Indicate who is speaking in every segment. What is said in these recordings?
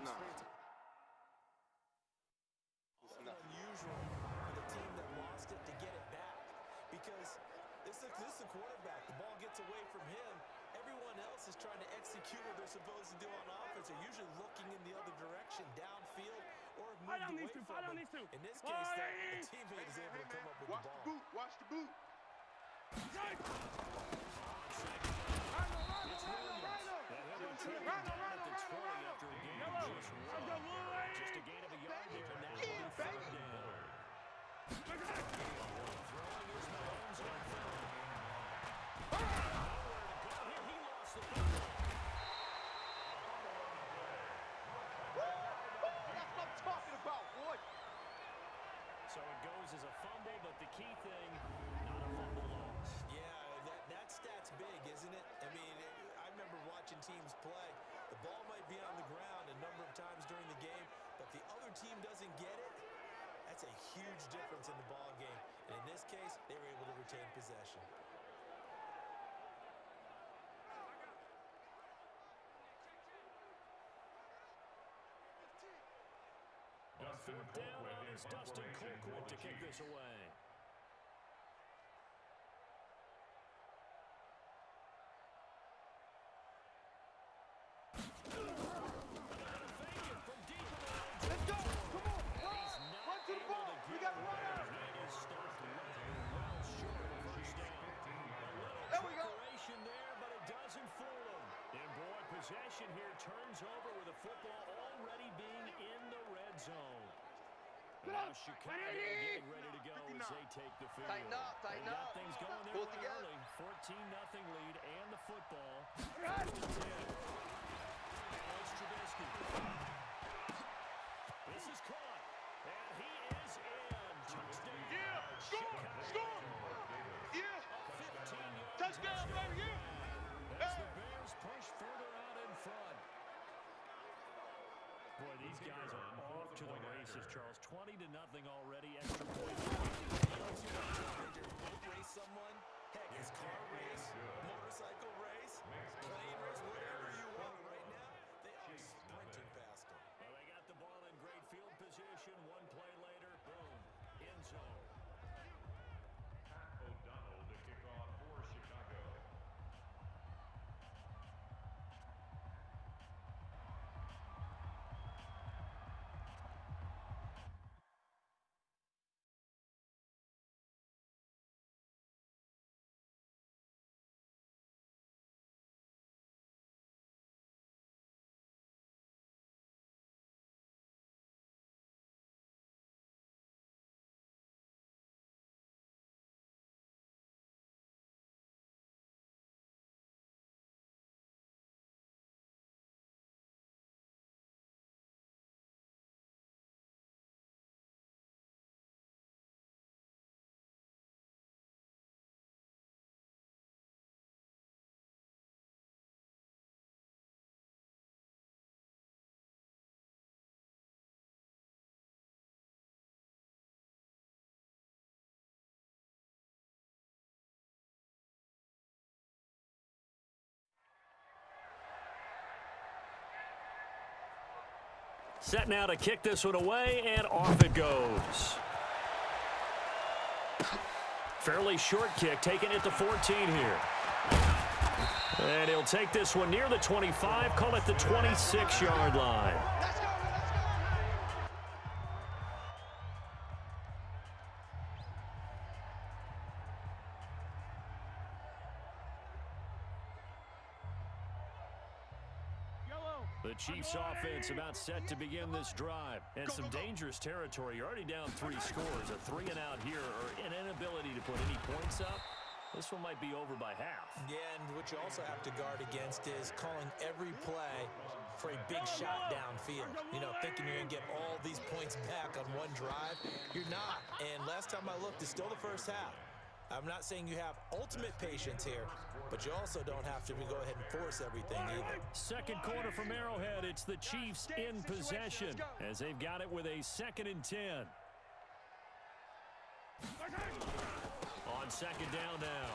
Speaker 1: Nah.
Speaker 2: Unusual for the team that lost it to get it back, because this is a quarterback. The ball gets away from him. Everyone else is trying to execute what they're supposed to do on offense. They're usually looking in the other direction, downfield, or have moved away from him. In this case, the teammate is able to come up with the ball.
Speaker 1: Watch the boot.
Speaker 3: Just a gain of a yard there, and that will be third down. Throwing is Mahomes on third. Nowhere to go here. He lost the football.
Speaker 1: That's what I'm talking about, boy.
Speaker 3: So it goes as a fumble, but the key thing, not a fumble loss.
Speaker 2: Yeah, that stat's big, isn't it? I mean, I remember watching teams play. The ball might be on the ground a number of times during the game, but the other team doesn't get it. That's a huge difference in the ball game. And in this case, they were able to retain possession.
Speaker 3: On fourth down, it's Dustin Colquitt to kick this away. Possession here turns over with the football already being in the red zone. Now Chicago getting ready to go as they take the field.
Speaker 1: Tighten up.
Speaker 3: They got things going there early. 14-0 lead and the football. First and 10. Now it's Trubisky. This is caught. And he is in. Touchdown.
Speaker 1: Yeah, score. Yeah.
Speaker 3: 15-yard
Speaker 1: Touchdown, baby.
Speaker 3: As the Bears push further out in front. Boy, these guys are off to the races, Charles. 20-0 already. Extra point.
Speaker 2: Boat race someone. Heck, his car race, motorcycle race, plane race, whatever you want right now. They are sprinting past him.
Speaker 3: Well, they got the ball in great field position. One play later, boom, end zone.
Speaker 4: Pat O'Donnell to kick off for Chicago.
Speaker 3: Set now to kick this one away, and off it goes. Fairly short kick, taking it to 14 here. And he'll take this one near the 25, call it the 26-yard line. The Chiefs offense about set to begin this drive. And some dangerous territory. You're already down 3 scores. A 3-and-out here, or an inability to put any points up. This one might be over by half.
Speaker 2: Yeah, and what you also have to guard against is calling every play for a big shot downfield. You know, thinking you're going to get all these points back on one drive. You're not. And last time I looked, it's still the first half. I'm not saying you have ultimate patience here, but you also don't have to go ahead and force everything either.
Speaker 3: Second quarter from Arrowhead. It's the Chiefs in possession as they've got it with a 2nd and 10. On second down now.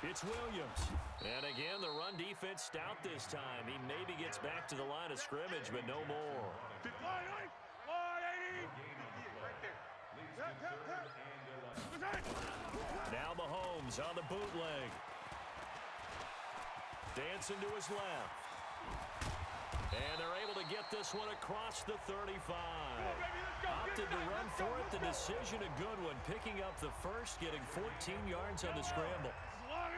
Speaker 3: It's Williams. And again, the run defense stout this time. He maybe gets back to the line of scrimmage, but no more. Now Mahomes on the bootleg. Dancing to his left. And they're able to get this one across the 35. Opted to run for it. The decision a good one. Picking up the first, getting 14 yards on the scramble.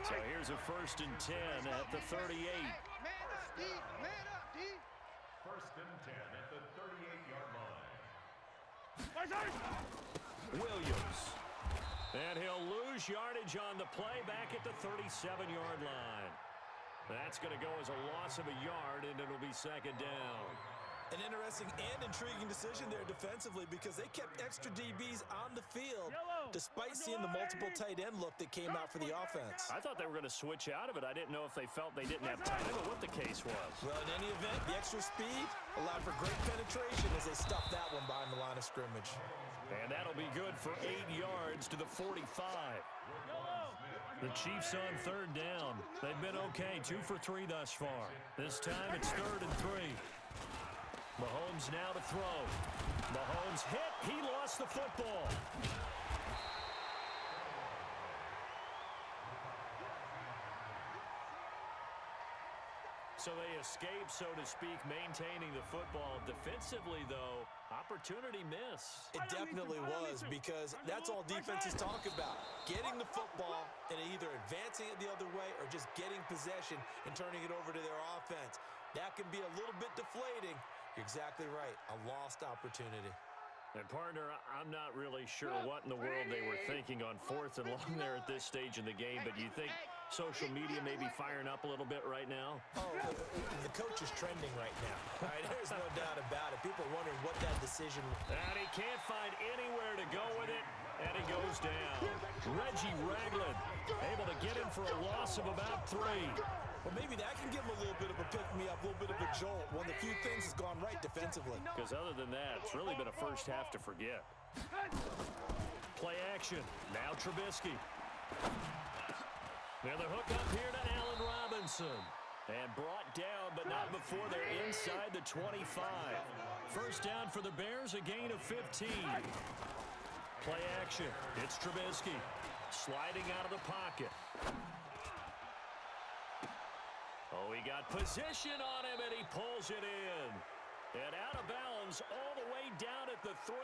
Speaker 3: So here's a 1st and 10 at the 38.
Speaker 1: Man up, D. Man up, D.
Speaker 4: 1st and 10 at the 38-yard line.
Speaker 3: Williams. And he'll lose yardage on the play back at the 37-yard line. That's going to go as a loss of a yard, and it'll be 2nd down.
Speaker 2: An interesting and intriguing decision there defensively because they kept extra DBs on the field despite seeing the multiple tight end look that came out for the offense.
Speaker 3: I thought they were going to switch out of it. I didn't know if they felt they didn't have time or what the case was.
Speaker 2: Well, in any event, the extra speed allowed for great penetration as they stuffed that one behind the line of scrimmage.
Speaker 3: And that'll be good for 8 yards to the 45. The Chiefs on 3rd down. They've been okay, 2 for 3 thus far. This time it's 3rd and 3. Mahomes now to throw. Mahomes hit. He lost the football. So they escape, so to speak, maintaining the football. Defensively, though, opportunity miss.
Speaker 2: It definitely was because that's all defenses talk about. Getting the football and either advancing it the other way or just getting possession and turning it over to their offense. That can be a little bit deflating. You're exactly right. A lost opportunity.
Speaker 3: And, partner, I'm not really sure what in the world they were thinking on 4th and long there at this stage in the game, but you think social media may be firing up a little bit right now?
Speaker 2: Oh, the coach is trending right now. All right, there's no doubt about it. People are wondering what that decision was.
Speaker 3: And he can't find anywhere to go with it, and he goes down. Reggie Ragland able to get him for a loss of about 3.
Speaker 2: Well, maybe that can give him a little bit of a pick-me-up, a little bit of a jolt. One of the few things has gone right defensively.
Speaker 3: Because other than that, it's really been a first half to forget. Play action. Now Trubisky. Now the hook up here to Allen Robinson. And brought down, but not before they're inside the 25. First down for the Bears, a gain of 15. Play action. It's Trubisky. Sliding out of the pocket. Oh, he got position on him, and he pulls it in. And out of bounds all the way down at the 3.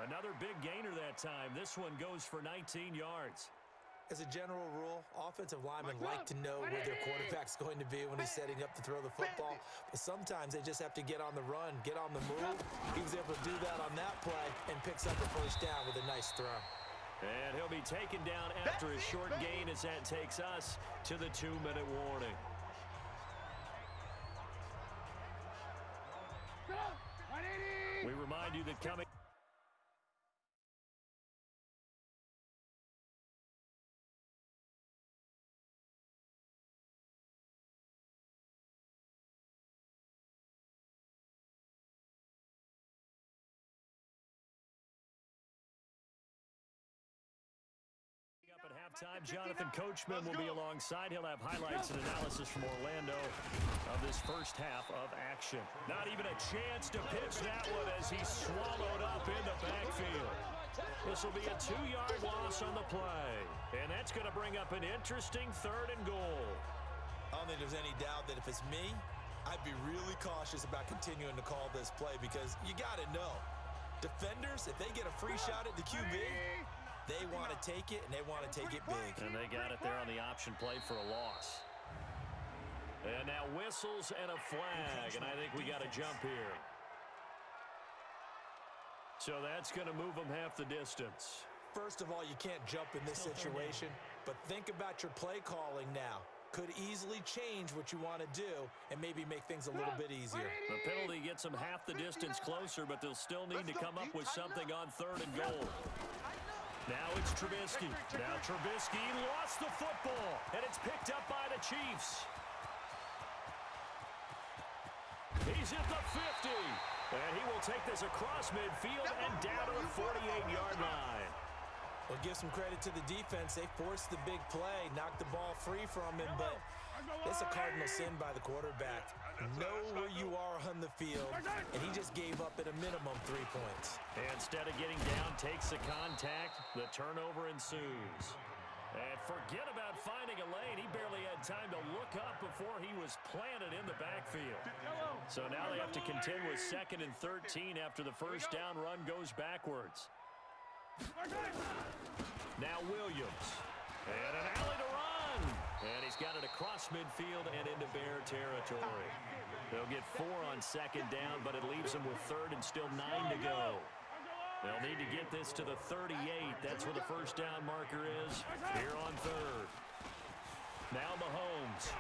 Speaker 3: Another big gainer that time. This one goes for 19 yards.
Speaker 2: As a general rule, offensive linemen like to know where their quarterback's going to be when he's setting up to throw the football. But sometimes they just have to get on the run, get on the move. He was able to do that on that play and picks up a first down with a nice throw.
Speaker 3: And he'll be taken down after a short gain as that takes us to the 2-minute warning. We remind you that coming... Up at halftime, Jonathan Coachman will be alongside. He'll have highlights and analysis from Orlando of this first half of action. Not even a chance to pitch that one as he's swallowed up in the backfield. This will be a 2-yard loss on the play. And that's going to bring up an interesting 3rd and goal.
Speaker 2: I don't think there's any doubt that if it's me, I'd be really cautious about continuing to call this play because you got to know, defenders, if they get a free shot at the QB, they want to take it, and they want to take it big.
Speaker 3: And they got it there on the option play for a loss. And now whistles and a flag, and I think we got a jump here. So that's going to move them half the distance.
Speaker 2: First of all, you can't jump in this situation, but think about your play calling now. Could easily change what you want to do and maybe make things a little bit easier.
Speaker 3: The penalty gets them half the distance closer, but they'll still need to come up with something on 3rd and goal. Now it's Trubisky. Now Trubisky lost the football, and it's picked up by the Chiefs. He's at the 50, and he will take this across midfield and down to the 48-yard line.
Speaker 2: Well, give some credit to the defense. They forced the big play, knocked the ball free from him, but it's a cardinal sin by the quarterback. Know where you are on the field, and he just gave up at a minimum 3 points.
Speaker 3: Instead of getting down, takes the contact. The turnover ensues. And forget about finding a lane. He barely had time to look up before he was planted in the backfield. So now they have to contend with 2nd and 13 after the first down run goes backwards. Now Williams. And an alley to run. And he's got it across midfield and into Bear territory. They'll get 4 on 2nd down, but it leaves them with 3rd and still 9 to go. They'll need to get this to the 38. That's where the first down marker is here on 3rd. Now Mahomes.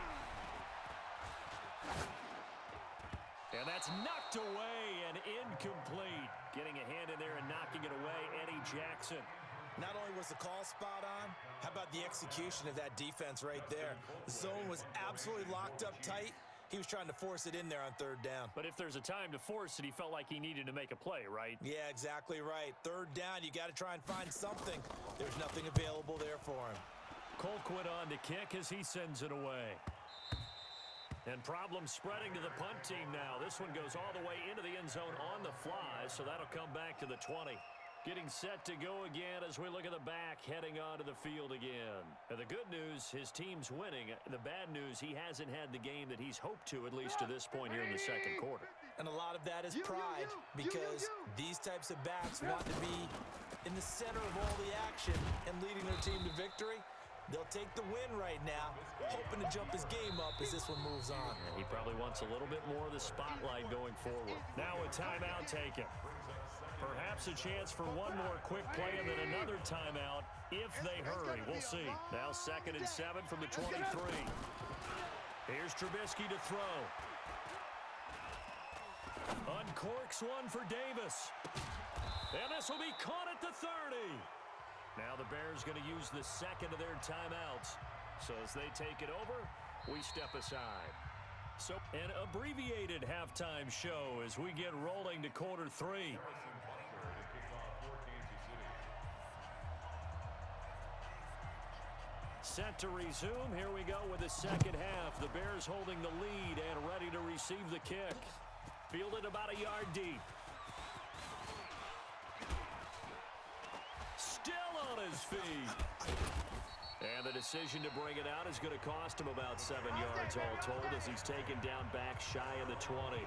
Speaker 3: And that's knocked away and incomplete. Getting a hand in there and knocking it away, Eddie Jackson.
Speaker 2: Not only was the call spot on, how about the execution of that defense right there? The zone was absolutely locked up tight. He was trying to force it in there on 3rd down.
Speaker 3: But if there's a time to force it, he felt like he needed to make a play, right?
Speaker 2: Yeah, exactly right. 3rd down, you got to try and find something. There's nothing available there for him.
Speaker 3: Colquitt on to kick as he sends it away. And problems spreading to the punt team now. This one goes all the way into the end zone on the fly, so that'll come back to the 20. Getting set to go again as we look at the back, heading onto the field again. And the good news, his team's winning. The bad news, he hasn't had the game that he's hoped to, at least to this point here in the 2nd quarter.
Speaker 2: And a lot of that is pride, because these types of backs want to be in the center of all the action and leading their team to victory. They'll take the win right now, hoping to jump his game up as this one moves on.
Speaker 3: And he probably wants a little bit more of the spotlight going forward. Now a timeout taken. Perhaps a chance for one more quick play and then another timeout if they hurry. We'll see. Now 2nd and 7 from the 23. Here's Trubisky to throw. Uncorks one for Davis. And this will be caught at the 30. Now the Bears going to use the 2nd of their timeouts. So as they take it over, we step aside. So an abbreviated halftime show as we get rolling to quarter 3. Set to resume. Here we go with the 2nd half. The Bears holding the lead and ready to receive the kick. Fielded about a yard deep. Still on his feet. And the decision to bring it out is going to cost him about 7 yards all told as he's taken down back shy of the 20.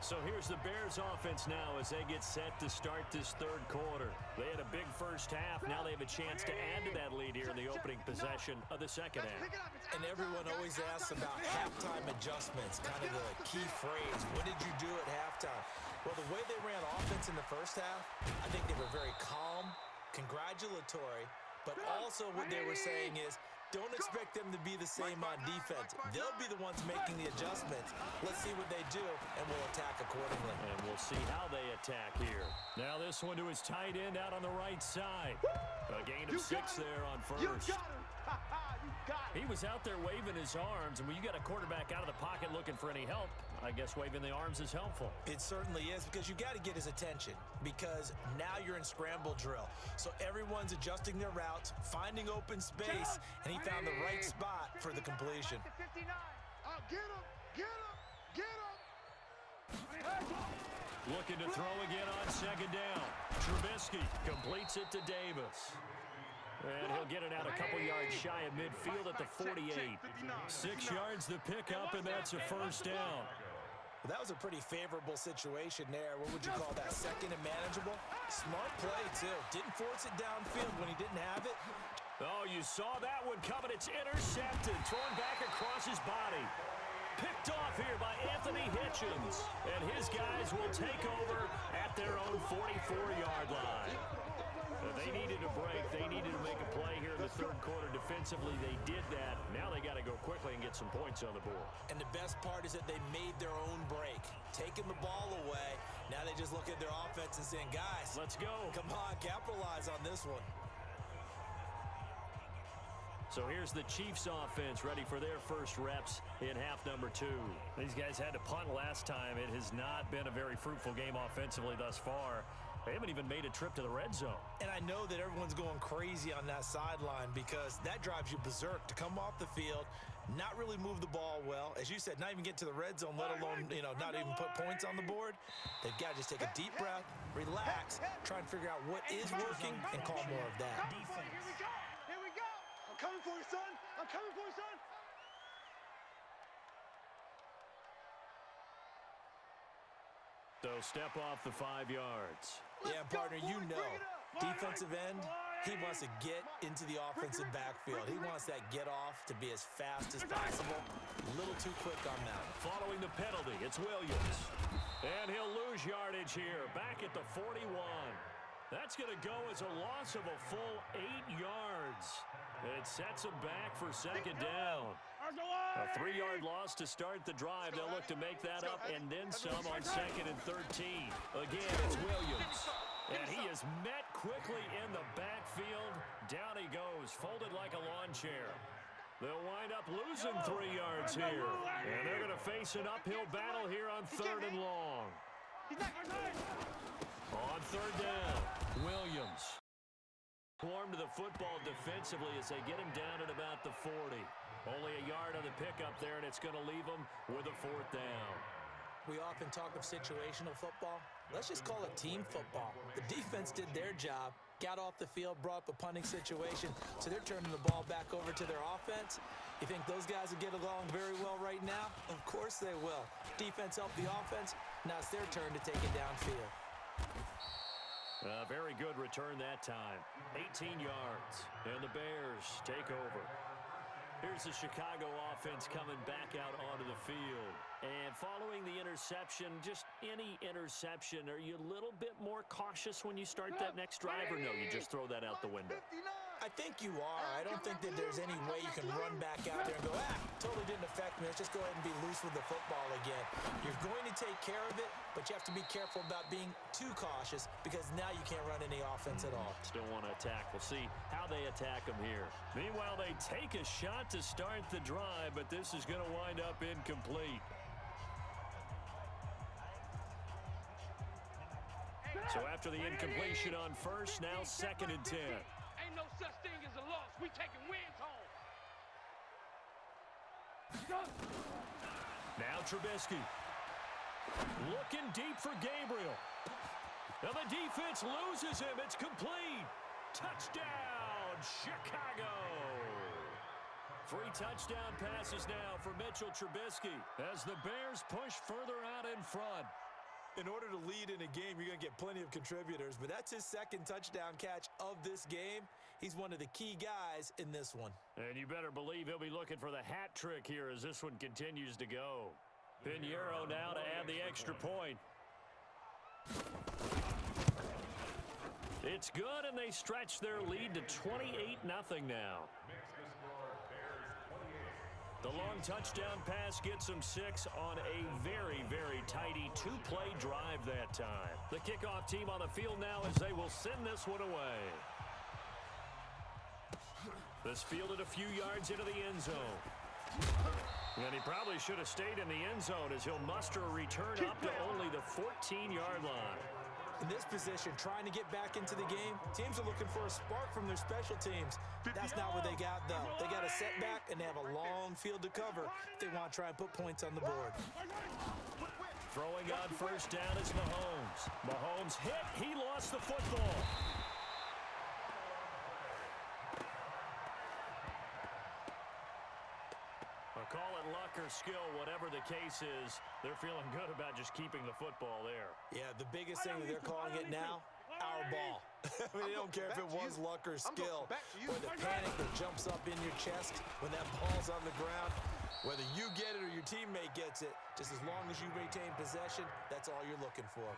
Speaker 3: So here's the Bears offense now as they get set to start this 3rd quarter. They had a big first half. Now they have a chance to add to that lead here in the opening possession of the 2nd half.
Speaker 2: And everyone always asks about halftime adjustments, kind of the key phrase. What did you do at halftime? Well, the way they ran offense in the first half, I think they were very calm, congratulatory, but also what they were saying is, don't expect them to be the same on defense. They'll be the ones making the adjustments. Let's see what they do, and we'll attack accordingly.
Speaker 3: And we'll see how they attack here. Now this one to his tight end out on the right side. A gain of 6 there on 1st. He was out there waving his arms, and when you got a quarterback out of the pocket looking for any help, I guess waving the arms is helpful.
Speaker 2: It certainly is, because you got to get his attention, because now you're in scramble drill. So everyone's adjusting their routes, finding open space, and he found the right spot for the completion.
Speaker 1: Get him! Get him! Get him!
Speaker 3: Looking to throw again on 2nd down. Trubisky completes it to Davis. And he'll get it out a couple yards shy of midfield at the 48. 6 yards to pick up, and that's a first down.
Speaker 2: Well, that was a pretty favorable situation there. What would you call that? 2nd and manageable? Smart play, too. Didn't force it downfield when he didn't have it.
Speaker 3: Oh, you saw that one coming. It's intercepted. Thrown back across his body. Picked off here by Anthony Hitchens. And his guys will take over at their own 44-yard line. They needed a break. They needed to make a play here in the 3rd quarter. Defensively, they did that. Now they got to go quickly and get some points on the board.
Speaker 2: And the best part is that they made their own break. Taking the ball away. Now they just look at their offense and saying, guys,
Speaker 3: let's go.
Speaker 2: Come on, capitalize on this one.
Speaker 3: So here's the Chiefs offense ready for their first reps in half number 2. These guys had to punt last time. It has not been a very fruitful game offensively thus far. They haven't even made a trip to the red zone.
Speaker 2: And I know that everyone's going crazy on that sideline because that drives you berserk to come off the field, not really move the ball well. As you said, not even get to the red zone, let alone, not even put points on the board. They've got to just take a deep breath, relax, try and figure out what is working and call more of that.
Speaker 1: Here we go. Here we go. I'm coming for you, son. I'm coming for you, son.
Speaker 3: So step off the 5 yards.
Speaker 2: Yeah, partner, you know, defensive end, he wants to get into the offensive backfield. He wants that get off to be as fast as possible. A little too quick on that.
Speaker 3: Following the penalty, it's Williams. And he'll lose yardage here, back at the 41. That's going to go as a loss of a full 8 yards. It sets him back for second down. A 3-yard loss to start the drive. They'll look to make that up and then some on 2nd and 13. Again, it's Williams. And he is met quickly in the backfield. Down he goes, folded like a lawn chair. They'll wind up losing 3 yards here. And they're going to face an uphill battle here on 3rd and long. On 3rd down, Williams. Form to the football defensively as they get him down at about the 40. Only a yard on the pickup there, and it's going to leave him with a 4th down.
Speaker 2: We often talk of situational football. Let's just call it team football. The defense did their job, got off the field, brought up a punting situation, so they're turning the ball back over to their offense. You think those guys will get along very well right now? Of course they will. Defense helped the offense. Now it's their turn to take it downfield.
Speaker 3: A very good return that time. 18 yards, and the Bears take over. Here's the Chicago offense coming back out onto the field. And following the interception, just any interception, are you a little bit more cautious when you start that next drive, or no, you just throw that out the window?
Speaker 2: I think you are. I don't think that there's any way you can run back out there and go, totally didn't affect me. Let's just go ahead and be loose with the football again. You're going to take care of it, but you have to be careful about being too cautious because now you can't run any offense at all.
Speaker 3: Still want to attack. We'll see how they attack them here. Meanwhile, they take a shot to start the drive, but this is going to wind up incomplete. So after the incompletion on first, now 2nd and 10.
Speaker 1: Ain't no such thing as a loss. We taking wins home.
Speaker 3: Now Trubisky. Looking deep for Gabriel. Now the defense loses him. It's complete. Touchdown, Chicago. 3 touchdown passes now for Mitchell Trubisky as the Bears push further out in front.
Speaker 2: In order to lead in a game, you're going to get plenty of contributors, but that's his 2nd touchdown catch of this game. He's one of the key guys in this one.
Speaker 3: And you better believe he'll be looking for the hat trick here as this one continues to go. Pinheiro now to add the extra point. It's good, and they stretch their lead to 28-0 now. The long touchdown pass gets them 6 on a very, very tidy 2-play drive that time. The kickoff team on the field now as they will send this one away. This fielded a few yards into the end zone. And he probably should have stayed in the end zone as he'll muster a return up to only the 14-yard line.
Speaker 2: In this position, trying to get back into the game, teams are looking for a spark from their special teams. That's not what they got, though. They got a setback, and they have a long field to cover if they want to try and put points on the board.
Speaker 3: Throwing on first down is Mahomes. Mahomes hit. He lost the football. Call it luck or skill, whatever the case is, they're feeling good about just keeping the football there.
Speaker 2: Yeah, the biggest thing that they're calling it now, our ball. I mean, they don't care if it was luck or skill, or the panic that jumps up in your chest when that ball's on the ground. Whether you get it or your teammate gets it, just as long as you retain possession, that's all you're looking for.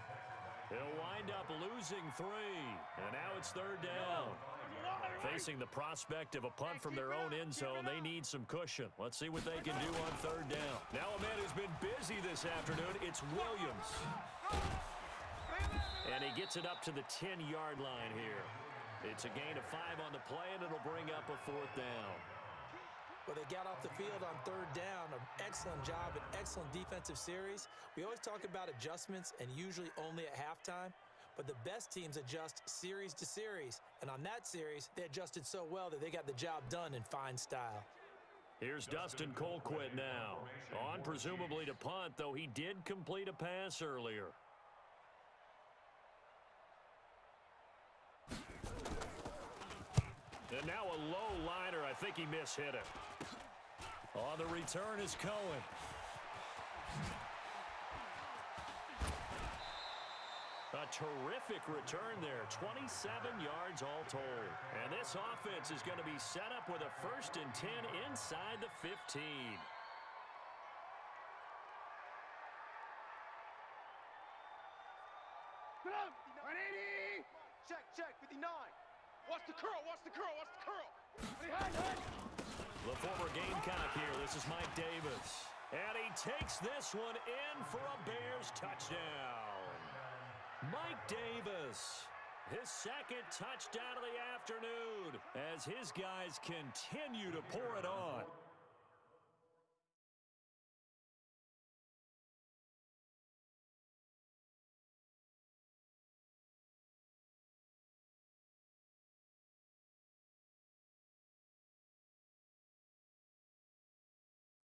Speaker 3: They'll wind up losing 3, and now it's 3rd down. Facing the prospect of a punt from their own end zone, they need some cushion. Let's see what they can do on 3rd down. Now a man who's been busy this afternoon, it's Williams. And he gets it up to the 10-yard line here. It's a gain of 5 on the play, and it'll bring up a 4th down.
Speaker 2: Well, they got off the field on 3rd down. An excellent job, an excellent defensive series. We always talk about adjustments and usually only at halftime. but the best teams adjust series to series. And on that series, they adjusted so well that they got the job done in fine style.
Speaker 3: Here's Dustin Colquitt now. On presumably to punt, though he did complete a pass earlier. And now a low liner. I think he mishit it. On the return is Cohen. A terrific return there. 27 yards all told. And this offense is going to be set up with a 1st and 10 inside the 15.
Speaker 1: Get up! 180! Check, 59. Watch the curl, watch the curl, watch the curl. Behind,
Speaker 3: The former Gamecock here. This is Mike Davis. And he takes this one in for a Bears touchdown. Mike Davis, his 2nd touchdown of the afternoon as his guys continue to pour it on.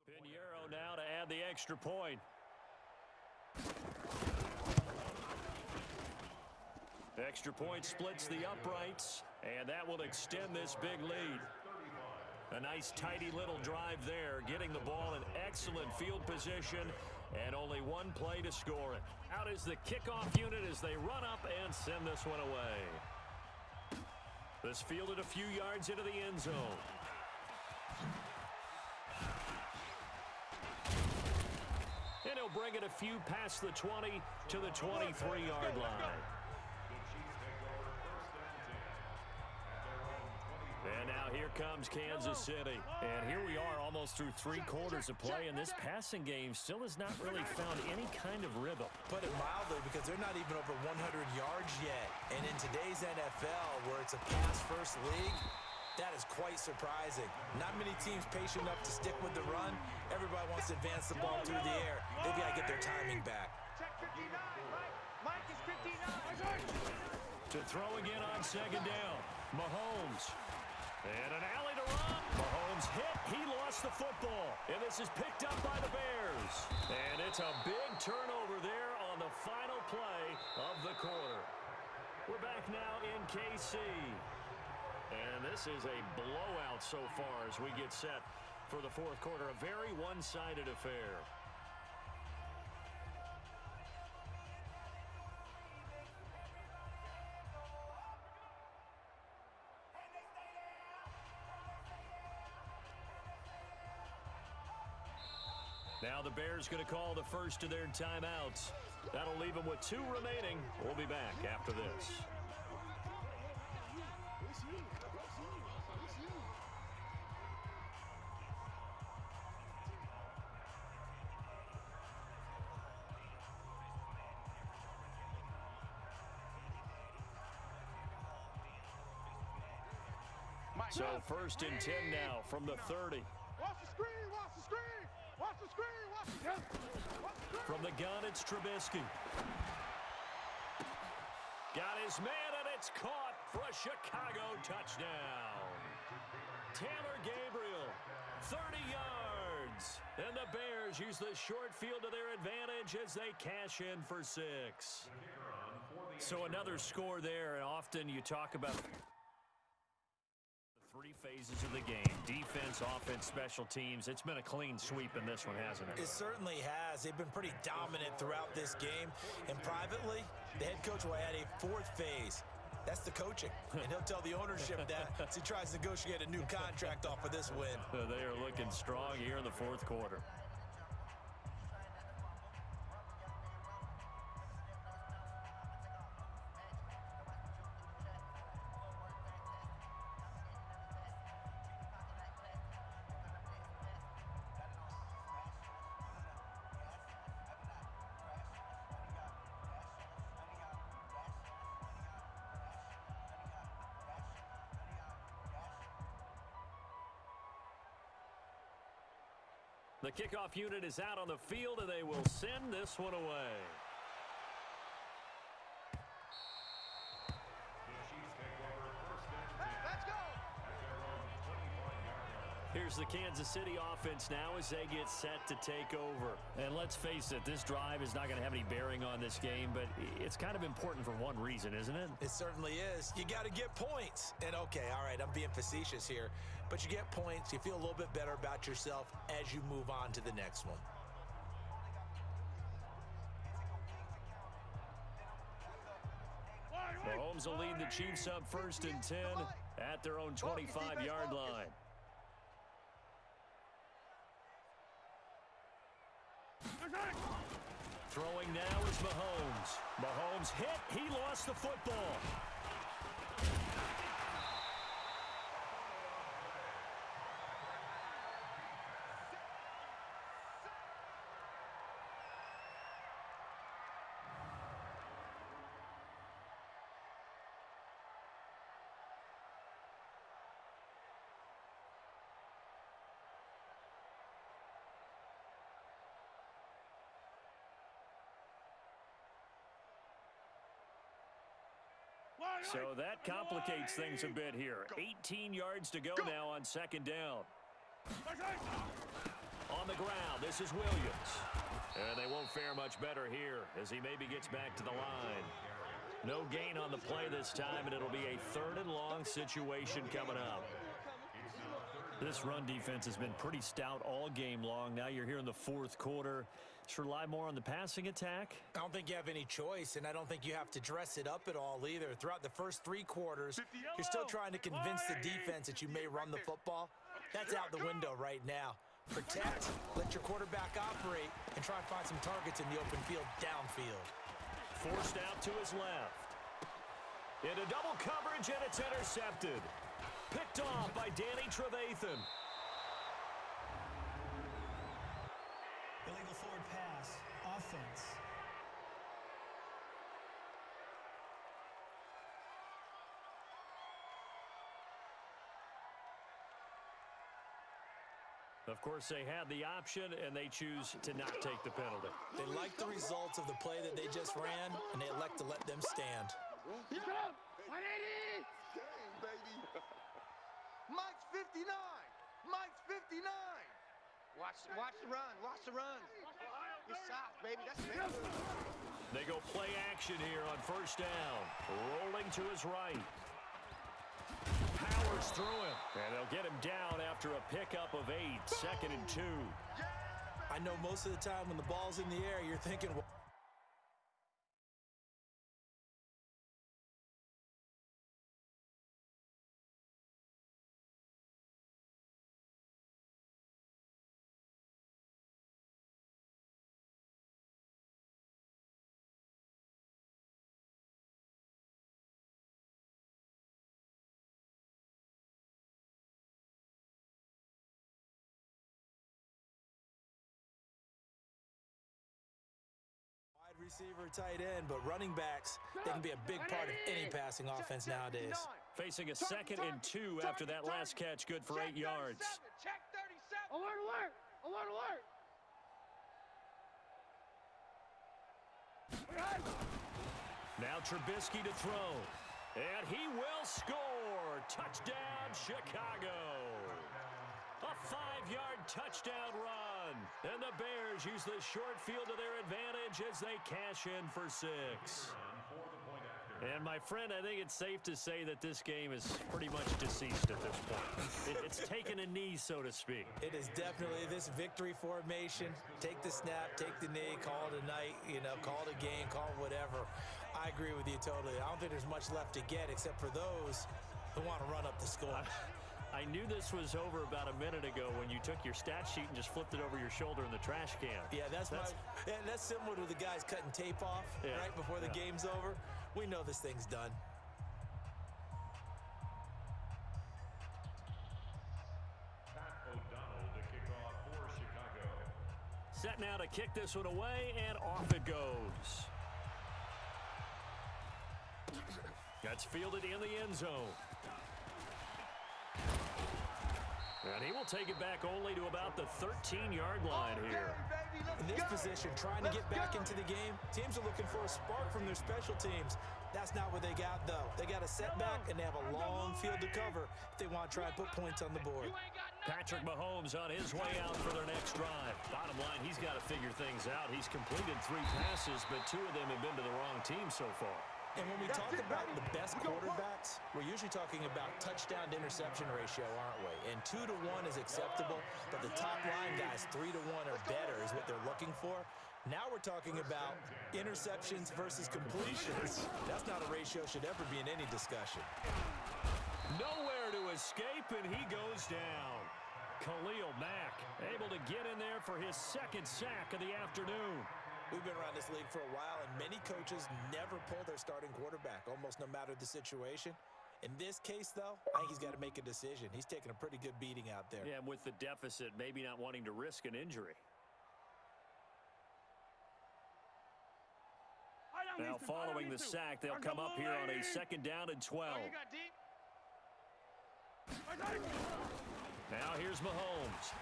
Speaker 3: Pinheiro now to add the extra point. Extra point splits the uprights, and that will extend this big lead. A nice tidy little drive there, getting the ball in excellent field position, and only one play to score it. Out is the kickoff unit as they run up and send this one away. This fielded a few yards into the end zone. And he'll bring it a few past the 20 to the 23-yard line. And now here comes Kansas City. And here we are almost through 3 quarters of play, and this passing game still has not really found any kind of rhythm.
Speaker 2: Put it mildly, because they're not even over 100 yards yet. And in today's NFL, where it's a pass-first league, that is quite surprising. Not many teams patient enough to stick with the run. Everybody wants to advance the ball through the air. They've got to get their timing back.
Speaker 1: Check 59, Mike is 59.
Speaker 3: To throw again on 2nd down. Mahomes. And an alley to run. Mahomes hit. He lost the football. And this is picked up by the Bears. And it's a big turnover there on the final play of the quarter. We're back now in KC. And this is a blowout so far as we get set for the 4th quarter. A very one-sided affair. Now the Bears going to call the first of their timeouts. That'll leave them with 2 remaining. We'll be back after this. So 1st and 10 now from the 30.
Speaker 1: Watch the screen, watch the screen. Watch the screen, watch the screen.
Speaker 3: From the gun, it's Trubisky. Got his man, and it's caught for a Chicago touchdown. Taylor Gabriel, 30 yards. And the Bears use the short field to their advantage as they cash in for 6. So another score there, and often you talk about 3 phases of the game: defense, offense, special teams. It's been a clean sweep in this one, hasn't it?
Speaker 2: It certainly has. They've been pretty dominant throughout this game. And privately, the head coach will add a 4th phase. That's the coaching. And he'll tell the ownership that as he tries to negotiate a new contract off of this win.
Speaker 3: They are looking strong here in the 4th quarter. The kickoff unit is out on the field, and they will send this one away. Here's the Kansas City offense now as they get set to take over. And let's face it, this drive is not going to have any bearing on this game, but it's kind of important for one reason, isn't it?
Speaker 2: It certainly is. You got to get points. And okay, all right, I'm being facetious here, but you get points, you feel a little bit better about yourself as you move on to the next one.
Speaker 3: Mahomes will lead the Chiefs up 1st and 10 at their own 25-yard line. Throwing now is Mahomes. Mahomes hit. He lost the football. So that complicates things a bit here. 18 yards to go now on 2nd down. On the ground, this is Williams. And they won't fare much better here as he maybe gets back to the line. No gain on the play this time, and it'll be a 3rd and long situation coming up. This run defense has been pretty stout all game long. Now you're here in the 4th quarter. Just rely more on the passing attack.
Speaker 2: I don't think you have any choice, and I don't think you have to dress it up at all either. Throughout the first 3 quarters, you're still trying to convince the defense that you may run the football. That's out the window right now. Protect, let your quarterback operate, and try and find some targets in the open field downfield.
Speaker 3: Forced out to his left. Into double coverage, and it's intercepted. Picked off by Danny Trevathan.
Speaker 5: Illegal forward pass. Offense.
Speaker 3: Of course, they had the option, and they choose to not take the penalty.
Speaker 2: They like the results of the play that they just ran, and they elect to let them stand.
Speaker 1: 180! Dang, baby. Mike's 59. Mike's 59. Watch the run. Watch the run. You're soft, baby. That's big.
Speaker 3: They go play action here on 1st down. Rolling to his right. Powers through him. And they'll get him down after a pickup of 8. 2nd and 2.
Speaker 2: I know most of the time when the ball's in the air, you're thinking, well, wide receiver, tight end, but running backs, they can be a big part of any passing offense nowadays.
Speaker 3: Facing a 2nd and 2 after that last catch, good for 8 yards.
Speaker 1: Check 37. Alert, alert. Alert, alert.
Speaker 3: Now Trubisky to throw. And he will score. Touchdown, Chicago. A 5-yard touchdown run. And the Bears use the short field to their advantage as they cash in for 6. And, my friend, I think it's safe to say that this game is pretty much deceased at this point. It's taken a knee, so to speak.
Speaker 2: It is definitely this victory formation. Take the snap, take the knee, call it a night, call it a game, call it whatever. I agree with you totally. I don't think there's much left to get except for those who want to run up the score.
Speaker 3: I knew this was over about a minute ago when you took your stat sheet and just flipped it over your shoulder in the trash can.
Speaker 2: Yeah, that's similar to the guys cutting tape off right before the game's over. We know this thing's done.
Speaker 4: Pat O'Donnell to kick off for Chicago.
Speaker 3: Set now to kick this one away, and off it goes. That's fielded in the end zone. And he will take it back only to about the 13-yard line here.
Speaker 2: In this position, trying to get back into the game, teams are looking for a spark from their special teams. That's not what they got, though. They got a setback, and they have a long field to cover if they want to try and put points on the board.
Speaker 3: Patrick Mahomes on his way out for their next drive. Bottom line, he's got to figure things out. He's completed 3 passes, but 2 of them have been to the wrong team so far.
Speaker 2: And when we talk about the best quarterbacks, we're usually talking about touchdown to interception ratio, aren't we? And 2 to 1 is acceptable, but the top line guys, 3 to 1 or better is what they're looking for. Now we're talking about interceptions versus completions. That's not a ratio should ever be in any discussion.
Speaker 3: Nowhere to escape, and he goes down. Khalil Mack able to get in there for his 2nd sack of the afternoon.
Speaker 2: We've been around this league for a while, and many coaches never pull their starting quarterback, almost no matter the situation. In this case, though, I think he's got to make a decision. He's taking a pretty good beating out there.
Speaker 3: Yeah, and with the deficit, maybe not wanting to risk an injury. Now, following the sack, they'll come up here on a 2nd down and 12. Now here's Mahomes.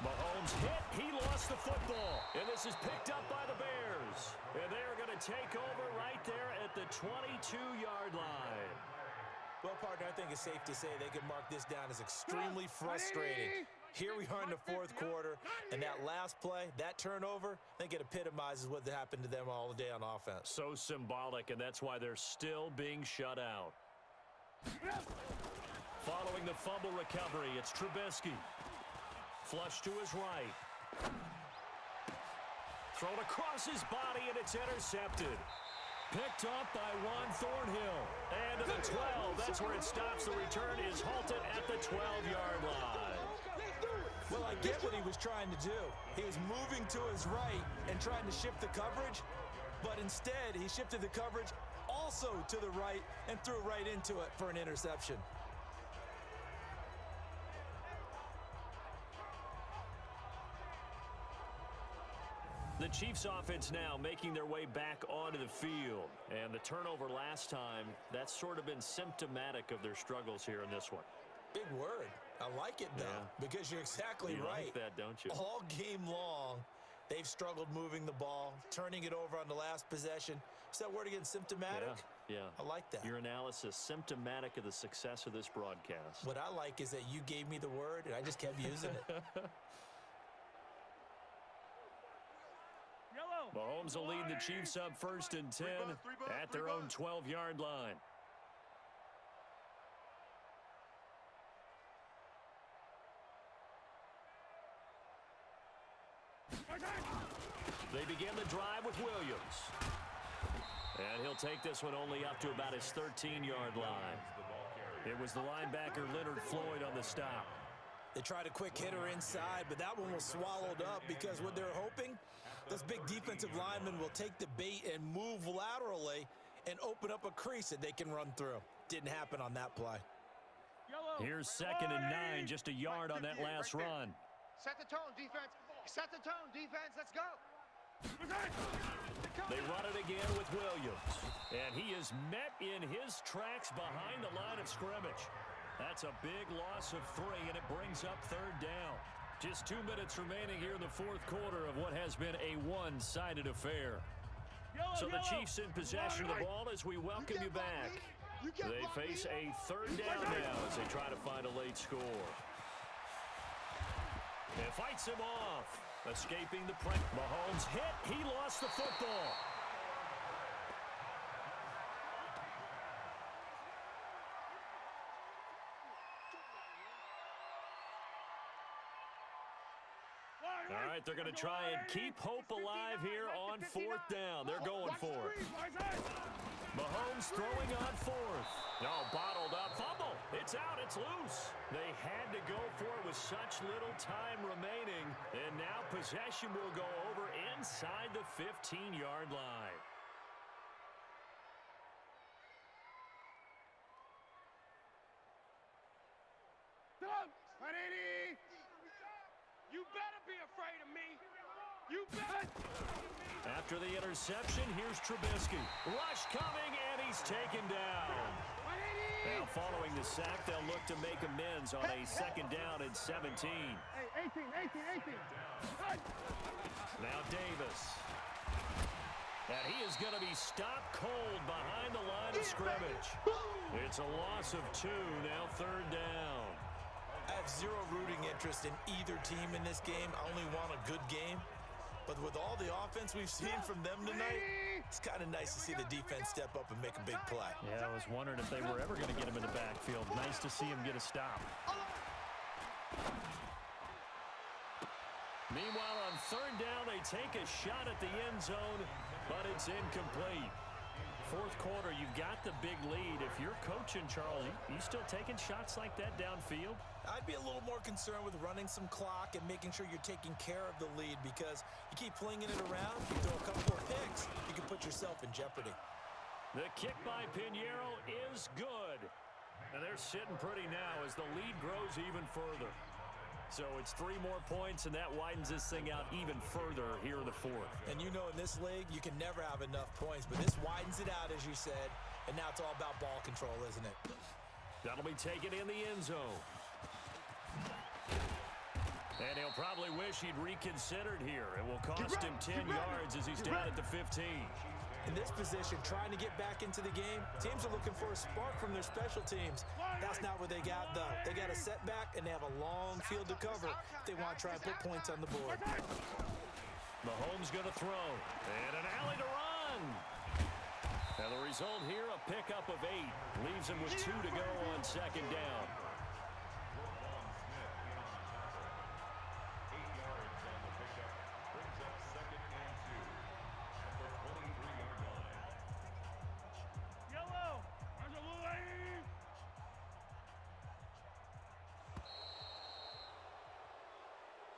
Speaker 3: Mahomes hit. He lost the football. And this is picked up by the Bears. And they're going to take over right there at the 22-yard line.
Speaker 2: Well, partner, I think it's safe to say they can mark this down as extremely frustrating. Here we are in the 4th quarter, and that last play, that turnover, I think it epitomizes what happened to them all day on offense.
Speaker 3: So symbolic, and that's why they're still being shut out. Following the fumble recovery, it's Trubisky. Flush to his right. Thrown across his body, and it's intercepted. Picked up by Juan Thornhill. And to the 12, that's where it stops. The return is halted at the 12-yard line.
Speaker 2: Well, I get what he was trying to do. He was moving to his right and trying to shift the coverage, but instead he shifted the coverage also to the right and threw right into it for an interception.
Speaker 3: The Chiefs offense now making their way back onto the field. And the turnover last time, that's sort of been symptomatic of their struggles here in this one.
Speaker 2: Big word. I like it, though, because you're exactly right.
Speaker 3: You like that, don't you?
Speaker 2: All game long, they've struggled moving the ball, turning it over on the last possession. Is that word again, symptomatic?
Speaker 3: Yeah.
Speaker 2: I like that.
Speaker 3: Your analysis, symptomatic of the success of this broadcast.
Speaker 2: What I like is that you gave me the word, and I just kept using it.
Speaker 3: Mahomes will lead the Chiefs up 1st and 10 at their own 12-yard line. They begin the drive with Williams. And he'll take this one only up to about his 13-yard line. It was the linebacker Leonard Floyd on the stop.
Speaker 2: They tried a quick hitter inside, but that one was swallowed up because what they're hoping, those big defensive linemen will take the bait and move laterally and open up a crease that they can run through. Didn't happen on that play.
Speaker 3: Here's 2nd and 9, just a yard on that last run.
Speaker 1: Set the tone, defense. Set the tone, defense. Let's go.
Speaker 3: They run it again with Williams. And he is met in his tracks behind the line of scrimmage. That's a big loss of 3, and it brings up 3rd down. Just 2 minutes remaining here in the 4th quarter of what has been a one-sided affair. So the Chiefs in possession of the ball as we welcome you back. They face a 3rd down now as they try to find a late score. And fights him off. Escaping the pressure. Mahomes hit. He lost the football. All right, they're going to try and keep hope alive here on 4th down. They're going for it. Mahomes throwing on 4th. No, bottled up. Fumble. It's out. It's loose. They had to go for it with such little time remaining. And now possession will go over inside the 15-yard line.
Speaker 1: You better be afraid of me. You better.
Speaker 3: After the interception, here's Trubisky. Rush coming, and he's taken down. Now Now following the sack, they'll look to make amends on a 2nd down and 17.
Speaker 6: Hey, 18.
Speaker 3: Now Davis. And he is going to be stopped cold behind the line of scrimmage. It's a loss of 2, now 3rd down.
Speaker 2: I have zero rooting interest in either team in this game. I only want a good game. But with all the offense we've seen from them tonight, it's kind of nice to see the defense step up and make a big play.
Speaker 3: Yeah, I was wondering if they were ever going to get him in the backfield. Nice to see him get a stop. Meanwhile, on 3rd down, they take a shot at the end zone, but it's incomplete. 4th quarter, you've got the big lead. If you're coaching, Charles, you still taking shots like that downfield?
Speaker 2: I'd be a little more concerned with running some clock and making sure you're taking care of the lead, because you keep flinging it around, you throw a couple more picks, you can put yourself in jeopardy.
Speaker 3: The kick by Pinheiro is good. And they're sitting pretty now as the lead grows even further. So it's 3 more points, and that widens this thing out even further here in the 4th.
Speaker 2: And you know in this league, you can never have enough points, but this widens it out, as you said, and now it's all about ball control, isn't it?
Speaker 3: That'll be taken in the end zone. And he'll probably wish he'd reconsidered here. It will cost him 10 yards as he's down at the 15.
Speaker 2: In this position, trying to get back into the game, teams are looking for a spark from their special teams. That's not what they got, though. They got a setback, and they have a long field to cover if they want to try and put points on the board.
Speaker 3: Mahomes going to throw. And an alley to run. And the result here, a pickup of 8. Leaves him with 2 to go on 2nd down.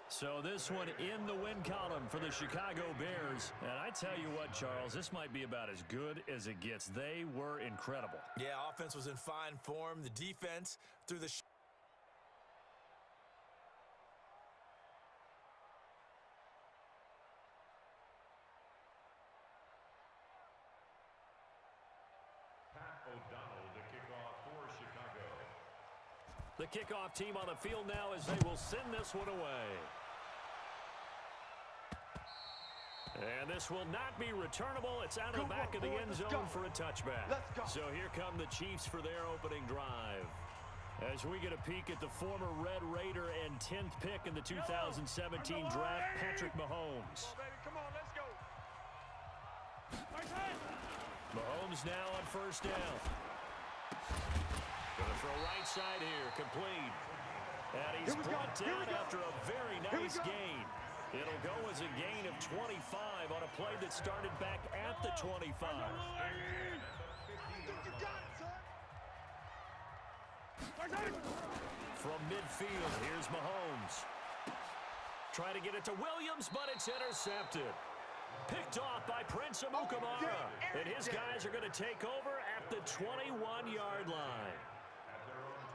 Speaker 3: So this one in the win column for the Chicago Bears. And I tell you what, Charles, this might be about as good as it gets. They were incredible.
Speaker 2: Yeah, offense was in fine form. The defense through the
Speaker 4: Pat O'Donnell to kick off for Chicago.
Speaker 3: The kickoff team on the field now as they will send this one away. And this will not be returnable. It's out of the back of the end zone for a touchback. So here come the Chiefs for their opening drive. As we get a peek at the former Red Raider and 10th pick in the 2017 draft, Patrick Mahomes.
Speaker 6: Come on, let's go.
Speaker 3: Mahomes now on 1st down. Going to throw right side here, complete. And he's brought down after a very nice gain. It'll go as a gain of 25 on a play that started back at the 25. From midfield, here's Mahomes. Trying to get it to Williams, but it's intercepted. Picked off by Prince Amukamara. And his guys are going to take over at the 21-yard line.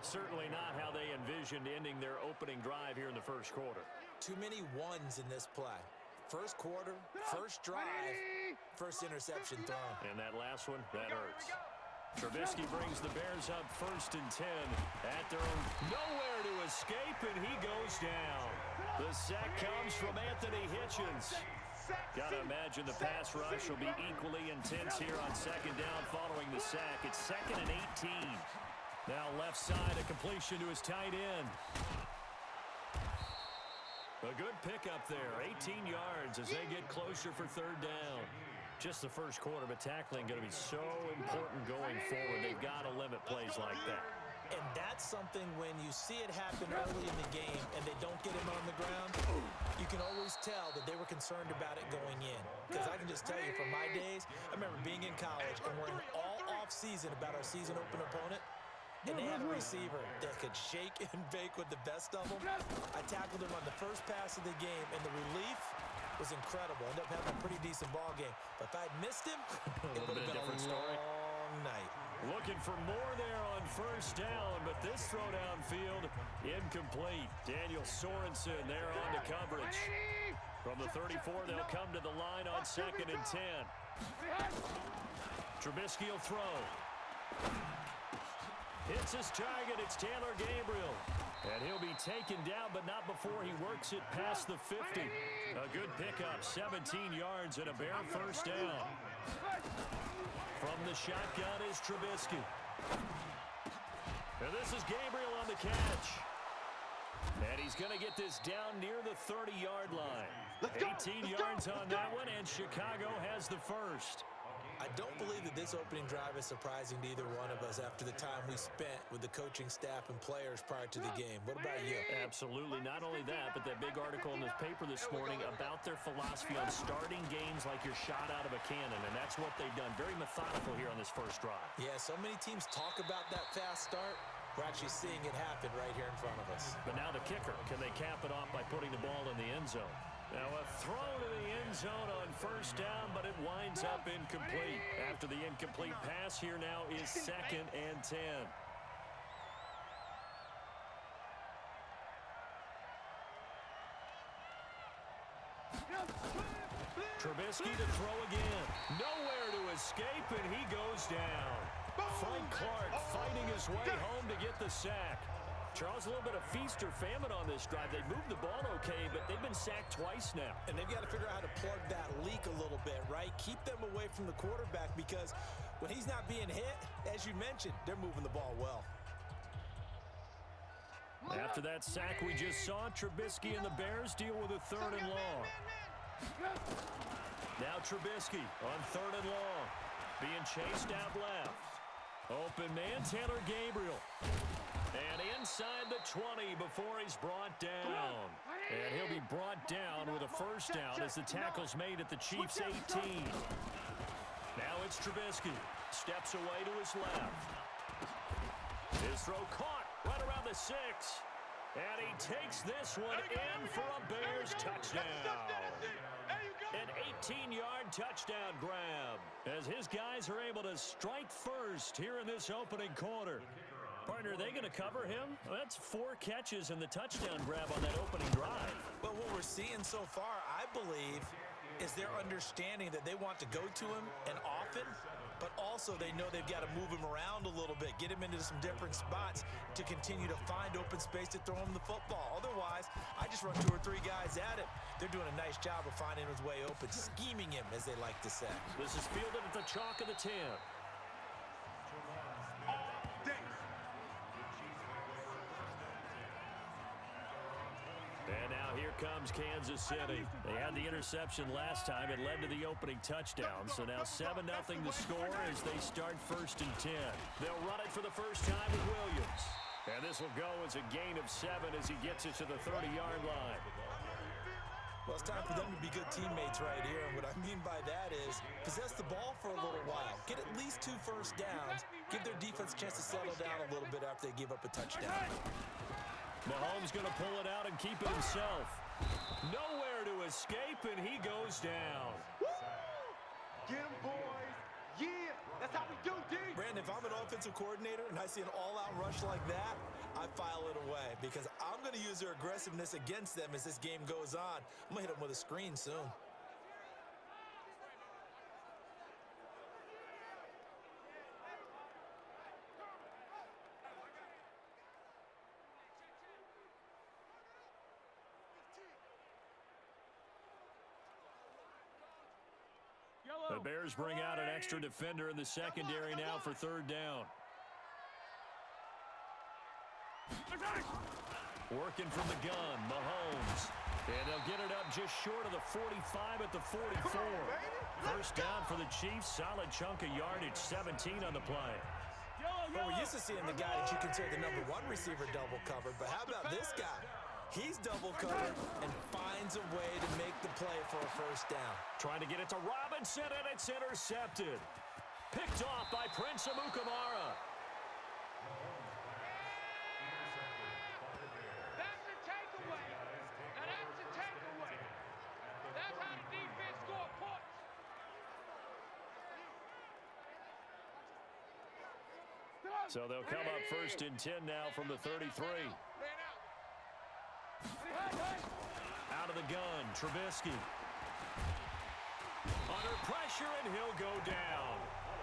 Speaker 3: Certainly not how they envisioned ending their opening drive here in the 1st quarter.
Speaker 2: too many ones in this play. First quarter, first drive, first interception thrown.
Speaker 3: And that last one, that hurts. Trubisky brings the Bears up 1st and 10 at their own. Nowhere to escape, and he goes down. The sack comes from Anthony Hitchens. Got to imagine the pass rush will be equally intense here on 2nd down following the sack. It's 2nd and 18. Now left side, a completion to his tight end. A good pickup there, 18 yards as they get closer for 3rd down. Just the 1st quarter, but tackling going to be so important going forward. They've got to limit plays like that.
Speaker 2: And that's something when you see it happen early in the game and they don't get him on the ground, you can always tell that they were concerned about it going in. Because I can just tell you from my days, I remember being in college and worrying all off-season about our season open opponent. And they had a receiver that could shake and bake with the best of them. I tackled him on the first pass of the game, and the relief was incredible. Ended up having a pretty decent ball game. But if I'd missed him, it would have been a long night.
Speaker 3: Looking for more there on 1st down, but this throw downfield incomplete. Daniel Sorensen there on the coverage. From the 34, they'll come to the line on 2nd and 10. Hits his target. It's Taylor Gabriel. And he'll be taken down, but not before he works it past the 50. A good pickup, 17 yards and a bare first down. From the shotgun is Trubisky. And this is Gabriel on the catch. And he's going to get this down near the 30-yard line. 18 yards on that one, and Chicago has the first.
Speaker 2: I don't believe that this opening drive is surprising to either one of us after the time we spent with the coaching staff and players prior to the game. What about you?
Speaker 3: Absolutely. Not only that, but that big article in the paper this morning about their philosophy on starting games like you're shot out of a cannon, and that's what they've done. Very methodical here on this first drive.
Speaker 2: Yeah, so many teams talk about that fast start. We're actually seeing it happen right here in front of us.
Speaker 3: But now the kicker. Can they cap it off by putting the ball in the end zone? Now a throw to the end zone on first down, but it winds up incomplete. After the incomplete pass, here now is 2nd and 10. Trubisky to throw again. Nowhere to escape, and he goes down. Frank Clark fighting his way home to get the sack. Charles, a little bit of feast or famine on this drive. They moved the ball okay, but they've been sacked twice now.
Speaker 2: And they've got to figure out how to plug that leak a little bit, right? Keep them away from the quarterback because when he's not being hit, as you mentioned, they're moving the ball well.
Speaker 3: After that sack we just saw, Trubisky and the Bears deal with a 3rd and long. Now Trubisky on 3rd and long. Being chased out left. Open man, Taylor Gabriel. And inside the 20 before he's brought down. And he'll be brought down with a first down as the tackle's made at the Chiefs' 18. Now it's Trubisky. Steps away to his left. His throw caught right around the 6. And he takes this one in for a Bears touchdown. An 18-yard touchdown grab as his guys are able to strike first here in this opening quarter. Partner, are they going to cover him? Well, that's 4 catches and the touchdown grab on that opening drive.
Speaker 2: But what we're seeing so far, I believe, is their understanding that they want to go to him and often, but also they know they've got to move him around a little bit, get him into some different spots to continue to find open space to throw him the football. Otherwise, I just run 2 or 3 guys at him. They're doing a nice job of finding his way open, scheming him, as they like to say.
Speaker 3: This is fielded at the chalk of the 10. And now here comes Kansas City. They had the interception last time. It led to the opening touchdown. So now 7-0 to score as they start 1st and 10. They'll run it for the first time with Williams. And this will go as a gain of 7 as he gets it to the 30-yard line.
Speaker 2: Well, it's time for them to be good teammates right here. And what I mean by that is possess the ball for a little while. Get at least 2 first downs. Give their defense a chance to settle down a little bit after they give up a touchdown.
Speaker 3: Mahomes going to pull it out and keep it himself. Nowhere to escape, and he goes down.
Speaker 1: Woo! Get him, boys. Yeah, that's how we do, D.
Speaker 2: Brandon, if I'm an offensive coordinator and I see an all-out rush like that, I file it away because I'm going to use their aggressiveness against them as this game goes on. I'm going to hit them with a screen soon.
Speaker 3: The Bears bring out an extra defender in the secondary now for 3rd down. Working from the gun, Mahomes. And they'll get it up just short of the 45 at the 44. First down for the Chiefs. Solid chunk of yardage, 17 on the play.
Speaker 2: Well, we're used to seeing the guy that you consider the #1 receiver double covered, but how about this guy? He's double covered and finds a way to make the play for a first down.
Speaker 3: Trying to get it to Robinson, and it's intercepted. Picked off by Prince Amukamara.
Speaker 6: That's a takeaway. Now that's a takeaway. That's how the defense score points.
Speaker 3: So they'll come up 1st and 10 now from the 33. Out of the gun, Trubisky. Under pressure, and he'll go down.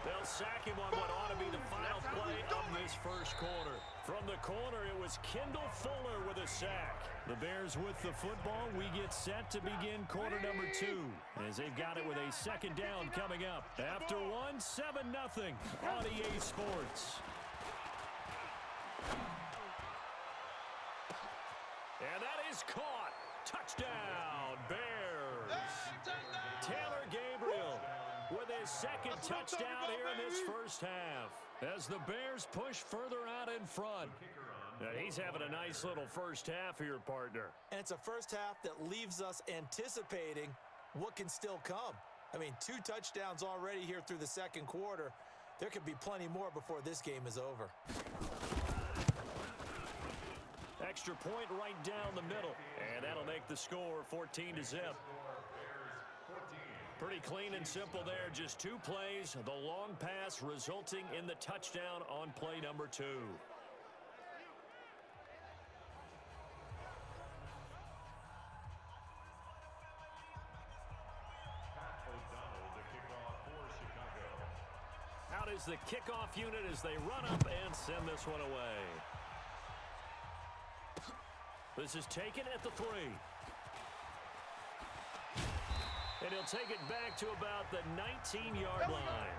Speaker 3: They'll sack him on what ought to be the final play of this first quarter. From the corner, it was Kendall Fuller with a sack. The Bears with the football. We get set to begin quarter number 2 as they've got it with a second down coming up. After one, 7-0 on EA Sports. And that is caught. Touchdown, Bears. Taylor Gabriel with his second touchdown here in this first half as the Bears push further out in front. And he's having a nice little first half here, partner.
Speaker 2: And it's a first half that leaves us anticipating what can still come. I mean, 2 touchdowns already here through the second quarter. There could be plenty more before this game is over.
Speaker 3: Extra point right down the middle, and that'll make the score 14-0. Pretty clean and simple there. Just 2 plays. The long pass resulting in the touchdown on play number 2. Out is the kickoff unit as they run up and send this one away. This is taken at the 3. And he'll take it back to about the 19-yard line.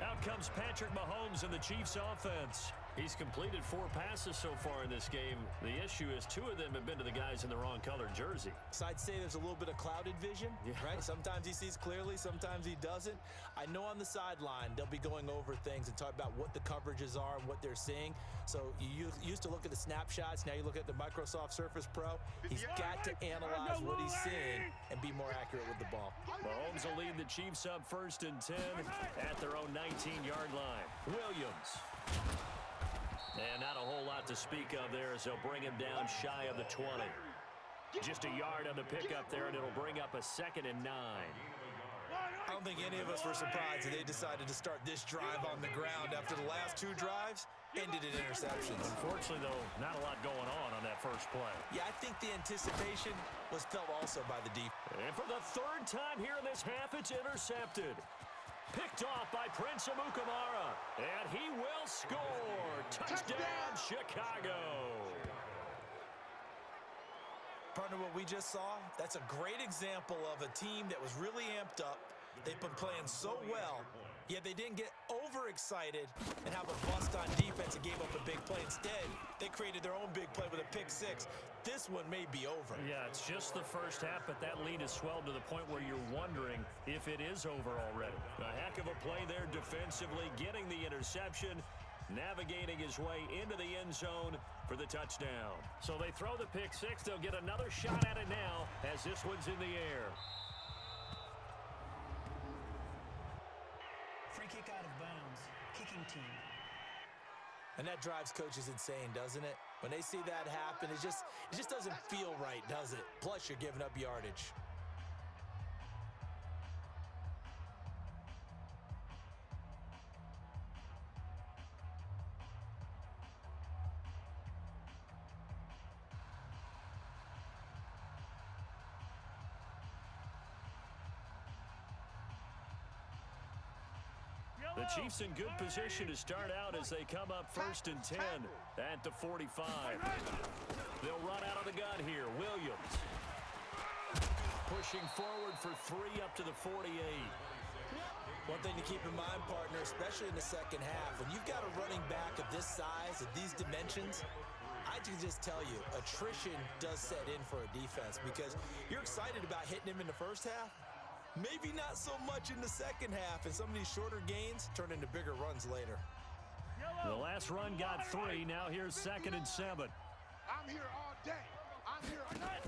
Speaker 3: Out comes Patrick Mahomes and the Chiefs offense. He's completed 4 passes so far in this game. The issue is 2 of them have been to the guys in the wrong colored jersey.
Speaker 2: So I'd say there's a little bit of clouded vision, right? Sometimes he sees clearly, sometimes he doesn't. I know on the sideline they'll be going over things and talk about what the coverages are and what they're seeing. So you used to look at the snapshots, now you look at the Microsoft Surface Pro. He's got to analyze what he's seeing and be more accurate with the ball.
Speaker 3: Mahomes will lead the Chiefs up 1st and 10 at their own 19-yard line. Williams. And not a whole lot to speak of there as they'll bring him down shy of the 20. Just a yard on the pickup there, and it'll bring up a 2nd and 9.
Speaker 2: I don't think any of us were surprised that they decided to start this drive on the ground after the last 2 drives ended in interceptions.
Speaker 3: Unfortunately, though, not a lot going on that first play.
Speaker 2: Yeah, I think the anticipation was felt also by the defense.
Speaker 3: And for the 3rd time here in this half, it's intercepted. Picked off by Prince Amukamara. And he will score. Touchdown, Chicago.
Speaker 2: Partner, what we just saw, that's a great example of a team that was really amped up. They've been playing so well, yet they didn't get overexcited and have a bust on defense and gave up a big play. Instead, they created their own big play with a pick 6. This one may be over.
Speaker 3: Yeah, it's just the first half, but that lead has swelled to the point where you're wondering if it is over already. A heck of a play there defensively, getting the interception, navigating his way into the end zone for the touchdown. So they throw the pick 6. They'll get another shot at it now as this one's in the air.
Speaker 5: Free kick out of bounds. Kicking team.
Speaker 2: And that drives coaches insane, doesn't it? When they see that happen, it just doesn't feel right, does it? Plus, you're giving up yardage.
Speaker 3: The Chiefs in good position to start out as they come up 1st and 10 at the 45. They'll run out of the gun here. Williams pushing forward for 3 up to the 48.
Speaker 2: One thing to keep in mind, partner, especially in the second half, when you've got a running back of this size, of these dimensions, I can just tell you, attrition does set in for a defense because you're excited about hitting him in the first half. Maybe not so much in the second half, and some of these shorter gains turn into bigger runs later.
Speaker 3: The last run got 3. Now here's 2nd and 7.
Speaker 1: I'm here all day. I'm here all night.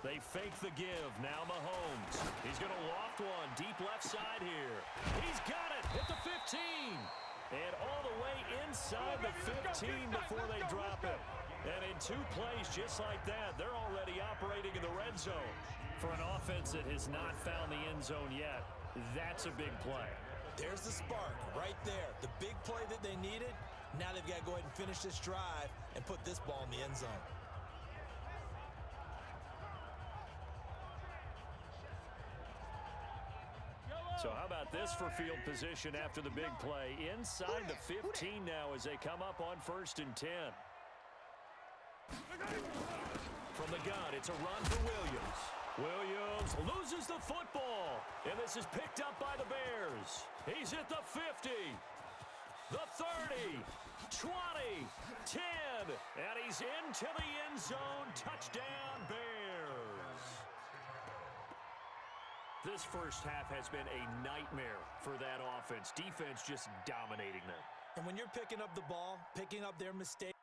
Speaker 3: They fake the give. Now Mahomes. He's going to loft one deep left side here. He's got it at the 15. And all the way inside the 15 before they drop it. And in 2 plays just like that, they're already operating in the red zone. For an offense that has not found the end zone yet, that's a big play.
Speaker 2: There's the spark right there. The big play that they needed. Now they've got to go ahead and finish this drive and put this ball in the end zone.
Speaker 3: So how about this for field position after the big play? Inside the 15 now as they come up on 1st and 10. From the gun, it's a run for Williams. Williams loses the football, and this is picked up by the Bears. He's at the 50, the 30, 20, 10, and he's into the end zone. Touchdown, Bears. This first half has been a nightmare for that offense. Defense just dominating them.
Speaker 2: And when you're picking up the ball, picking up their mistakes,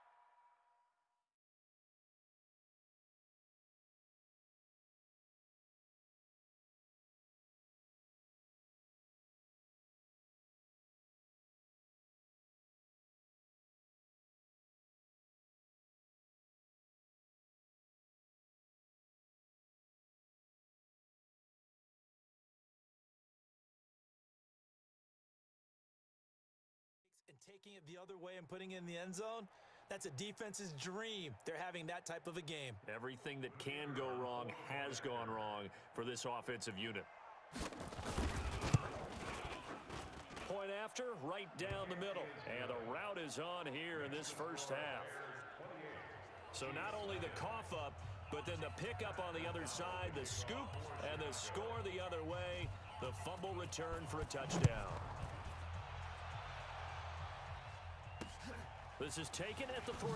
Speaker 2: and taking it the other way and putting it in the end zone, that's a defense's dream. They're having that type of a game.
Speaker 3: Everything that can go wrong has gone wrong for this offensive unit. Point after, right down the middle. And the route is on here in this first half. So not only the cough up, but then the pickup on the other side, the scoop, and the score the other way. The fumble return for a touchdown. This is taken at the 3.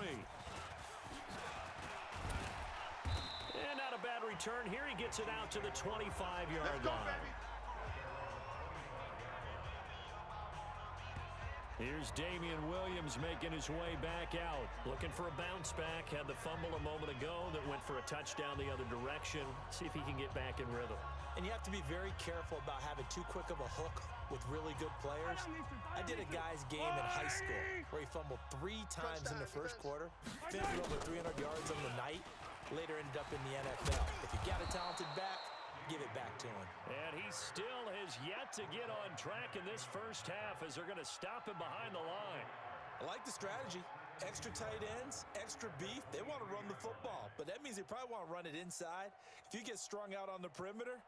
Speaker 3: And not a bad return here. He gets it out to the 25-yard line. Here's Damian Williams making his way back out. Looking for a bounce back. Had the fumble a moment ago that went for a touchdown the other direction. See if he can get back in rhythm.
Speaker 2: And you have to be very careful about having too quick of a hook with really good players. I did a guy's game in high school where he fumbled 3 times in the first quarter, finished over 300 yards on the night, later ended up in the NFL. If you got a talented back, give it back to him.
Speaker 3: And he still has yet to get on track in this first half as they're going to stop him behind the line.
Speaker 2: I like the strategy. Extra tight ends, extra beef. They want to run the football, but that means they probably want to run it inside. If you get strung out on the perimeter,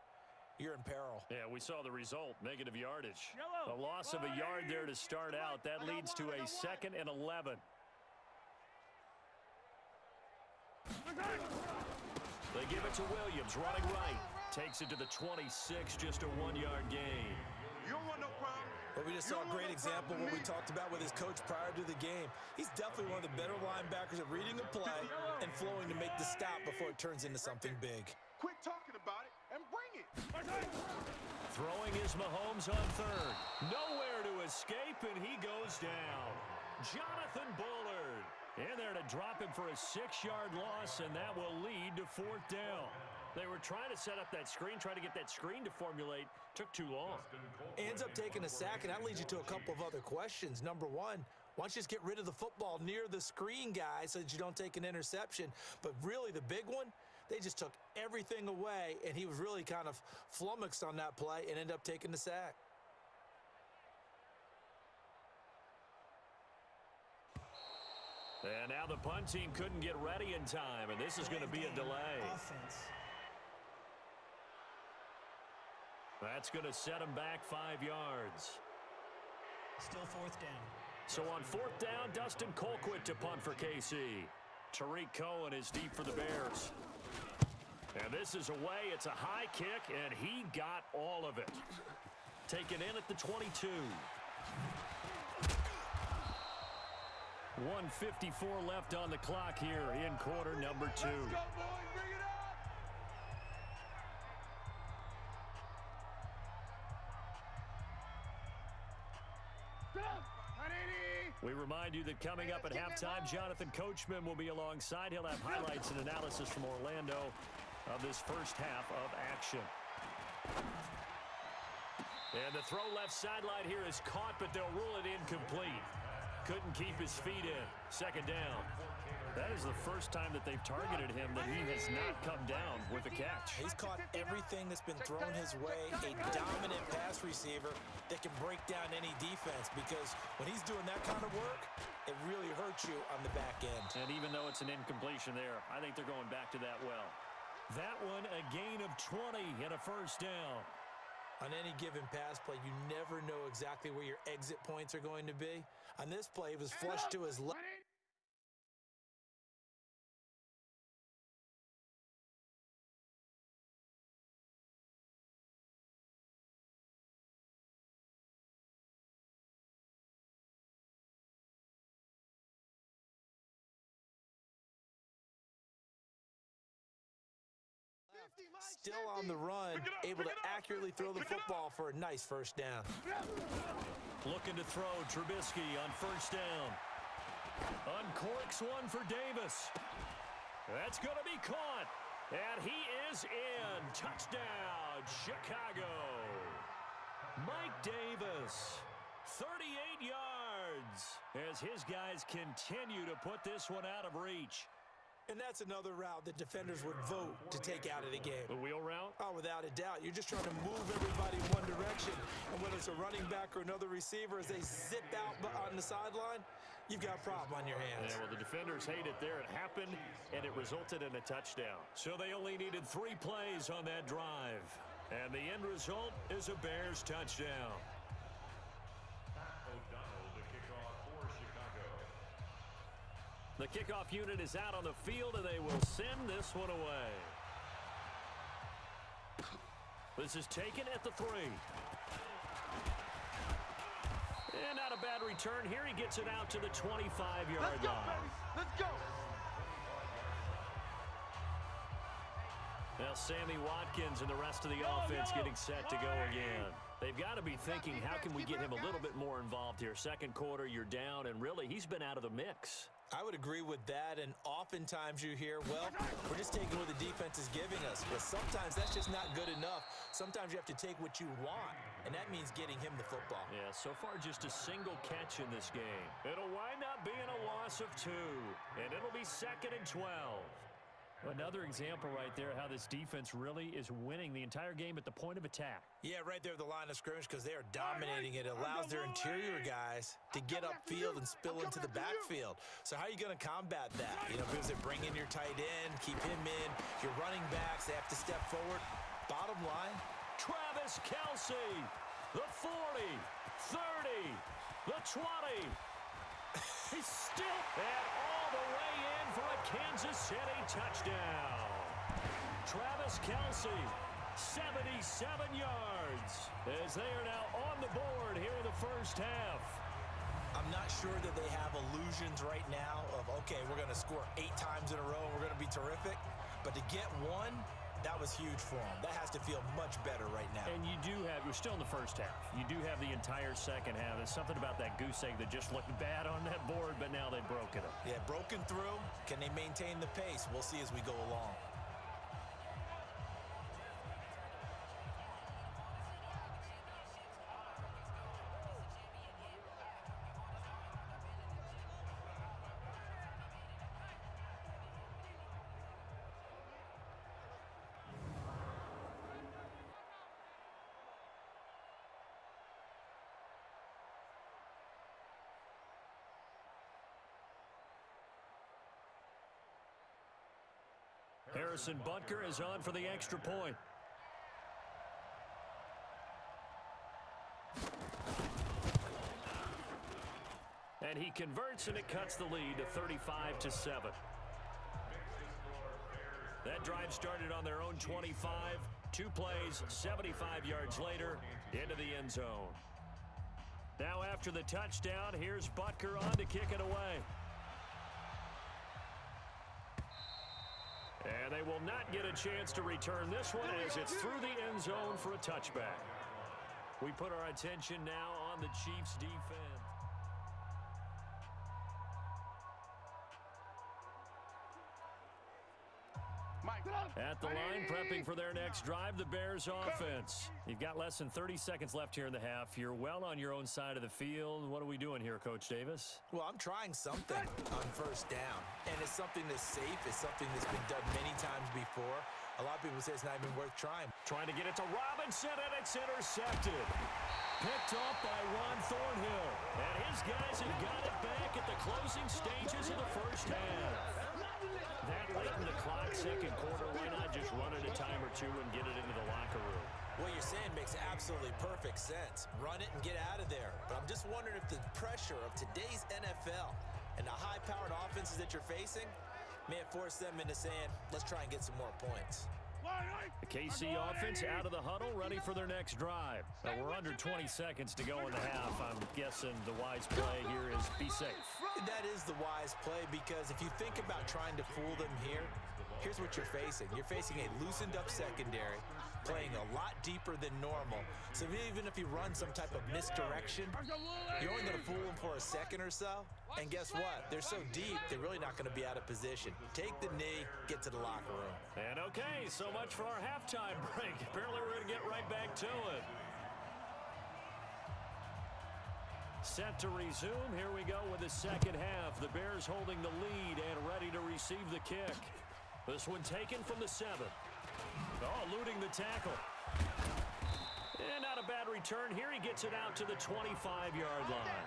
Speaker 2: you're in peril.
Speaker 3: Yeah, we saw the result, negative yardage. A loss of a yard there to start out. That leads to a 2nd and 11. They give it to Williams, running right. Takes it to the 26, just a 1-yard gain.
Speaker 1: You don't want no problem.
Speaker 2: But we just saw a great example of what we talked about with his coach prior to the game. He's definitely one of the better linebackers at reading a play and flowing to make the stop before it turns into something big.
Speaker 1: Quit talking about it and bring it.
Speaker 3: Throwing is Mahomes on 3rd. Nowhere to escape, and he goes down. Jonathan Bullard in there to drop him for a 6-yard loss, and that will lead to 4th down. They were trying to set up that screen, trying to get that screen to formulate. Took too long.
Speaker 2: Ends up taking a sack, and that leads you to a couple of other questions. Number one, why don't you just get rid of the football near the screen guy so that you don't take an interception? But really, the big one, they just took everything away, and he was really kind of flummoxed on that play and ended up taking the sack.
Speaker 3: And now the punt team couldn't get ready in time, and this is going to be a delay.
Speaker 5: Offense.
Speaker 3: That's going to set him back 5 yards.
Speaker 5: Still 4th down.
Speaker 3: So on 4th down, Dustin Colquitt to punt for KC. Tariq Cohen is deep for the Bears. And this is away. It's a high kick, and he got all of it. Taken in at the 22. 1:54 left on the clock here in quarter number 2.
Speaker 1: Let's go, boys. Bring it up.
Speaker 3: We remind you that coming up at halftime, Jonathan Coachman will be alongside. He'll have highlights and analysis from Orlando of this first half of action. And the throw left sideline here is caught, but they'll rule it incomplete. Couldn't keep his feet in. 2nd down. That is the first time that they've targeted him that he has not come down with a catch.
Speaker 2: He's caught everything that's been thrown his way, a dominant pass receiver that can break down any defense, because when he's doing that kind of work, it really hurts you on the back end.
Speaker 3: And even though it's an incompletion there, I think they're going back to that well. That one, a gain of 20 and a 1st down.
Speaker 2: On any given pass play, you never know exactly where your exit points are going to be. On this play, it was flushed to his left. Still on the run, able to accurately throw the football for a nice first down.
Speaker 3: Looking to throw Trubisky on first down. Uncorks one for Davis. That's going to be caught. And he is in. Touchdown, Chicago. Mike Davis, 38 yards, as his guys continue to put this one out of reach.
Speaker 2: And that's another route that defenders would vote to take out of the game.
Speaker 3: The wheel route?
Speaker 2: Oh, without a doubt. You're just trying to move everybody in one direction. And whether it's a running back or another receiver, as they zip out on the sideline, you've got a problem on your hands.
Speaker 3: Yeah, well, the defenders hate it there. It happened, and it resulted in a touchdown. So they only needed 3 plays on that drive. And the end result is a Bears touchdown.
Speaker 4: O'Donnell to kick off for Chicago.
Speaker 3: The kickoff unit is out on the field, and they will send this one away. This is taken at the 3. And not a bad return here. He gets it out to the 25-yard line.
Speaker 1: Let's go, baby. Let's go.
Speaker 3: Now Sammy Watkins and the rest of the offense getting set to go again. They've got to be thinking, how can we get him a little bit more involved here? Second quarter, you're down, and really, he's been out of the mix.
Speaker 2: I would agree with that, and oftentimes you hear, well, we're just taking what the defense is giving us. But sometimes that's just not good enough. Sometimes you have to take what you want, and that means getting him the football.
Speaker 3: Yeah, so far just a single catch in this game. It'll wind up being a loss of 2, and it'll be 2nd and 12. Another example right there how this defense really is winning the entire game at the point of attack.
Speaker 2: Yeah, right there at the line of scrimmage, because they are dominating it. It allows their interior guys to get upfield and spill into the backfield. So how are you going to combat that? You know, because they bring in your tight end, keep him in. Your running backs, they have to step forward. Bottom line,
Speaker 3: Travis Kelce, the 40, 30, the 20. He's still and all the way in for a Kansas City touchdown. Travis Kelce, 77 yards, as they are now on the board here in the first half.
Speaker 2: I'm not sure that they have illusions right now of, okay, we're going to score 8 times in a row and we're going to be terrific. But to get one, that was huge for them. That has to feel much better right now.
Speaker 3: And you do have, we're still in the first half. You do have the entire second half. There's something about that goose egg that just looked bad on that board, but now they've broken it.
Speaker 2: Yeah, broken through. Can they maintain the pace? We'll see as we go along.
Speaker 3: Harrison Butker is on for the extra point. And he converts, and it cuts the lead to 35-7. That drive started on their own 25. 2 plays, 75 yards later, into the end zone. Now after the touchdown, here's Butker on to kick it away. And they will not get a chance to return this one as it's through the end zone for a touchback. We put our attention now on the Chiefs' defense. At the line, prepping for their next drive, the Bears offense. You've got less than 30 seconds left here in the half. You're well on your own side of the field. What are we doing here, Coach Davis?
Speaker 2: Well, I'm trying something on first down, and it's something that's safe. It's something that's been done many times before. A lot of people say it's not even worth trying.
Speaker 3: Trying to get it to Robinson, and it's intercepted. Picked off by Ron Thornhill. And his guys have got it back at the closing stages of the first half. That late in the clock, second quarter, why not just run it a time or two and get it into the locker room?
Speaker 2: What you're saying makes absolutely perfect sense. Run it and get out of there. But I'm just wondering if the pressure of today's NFL and the high-powered offenses that you're facing may have forced them into saying, let's try and get some more points.
Speaker 3: The KC offense out of the huddle, ready for their next drive. We're under 20 seconds to go in the half. I'm guessing the wise play here is be safe.
Speaker 2: That is the wise play, because if you think about trying to fool them here, here's what you're facing. You're facing a loosened up secondary, playing a lot deeper than normal. So even if you run some type of misdirection, you're only going to fool them for a second or so. And guess what? They're so deep, they're really not going to be out of position. Take the knee, get to the locker room.
Speaker 3: And okay, so much for our halftime break. Apparently we're going to get right back to it. Set to resume. Here we go with the second half. The Bears holding the lead and ready to receive the kick. This one taken from the 7. Oh, eluding the tackle. And not a bad return here. He gets it out to the 25-yard line.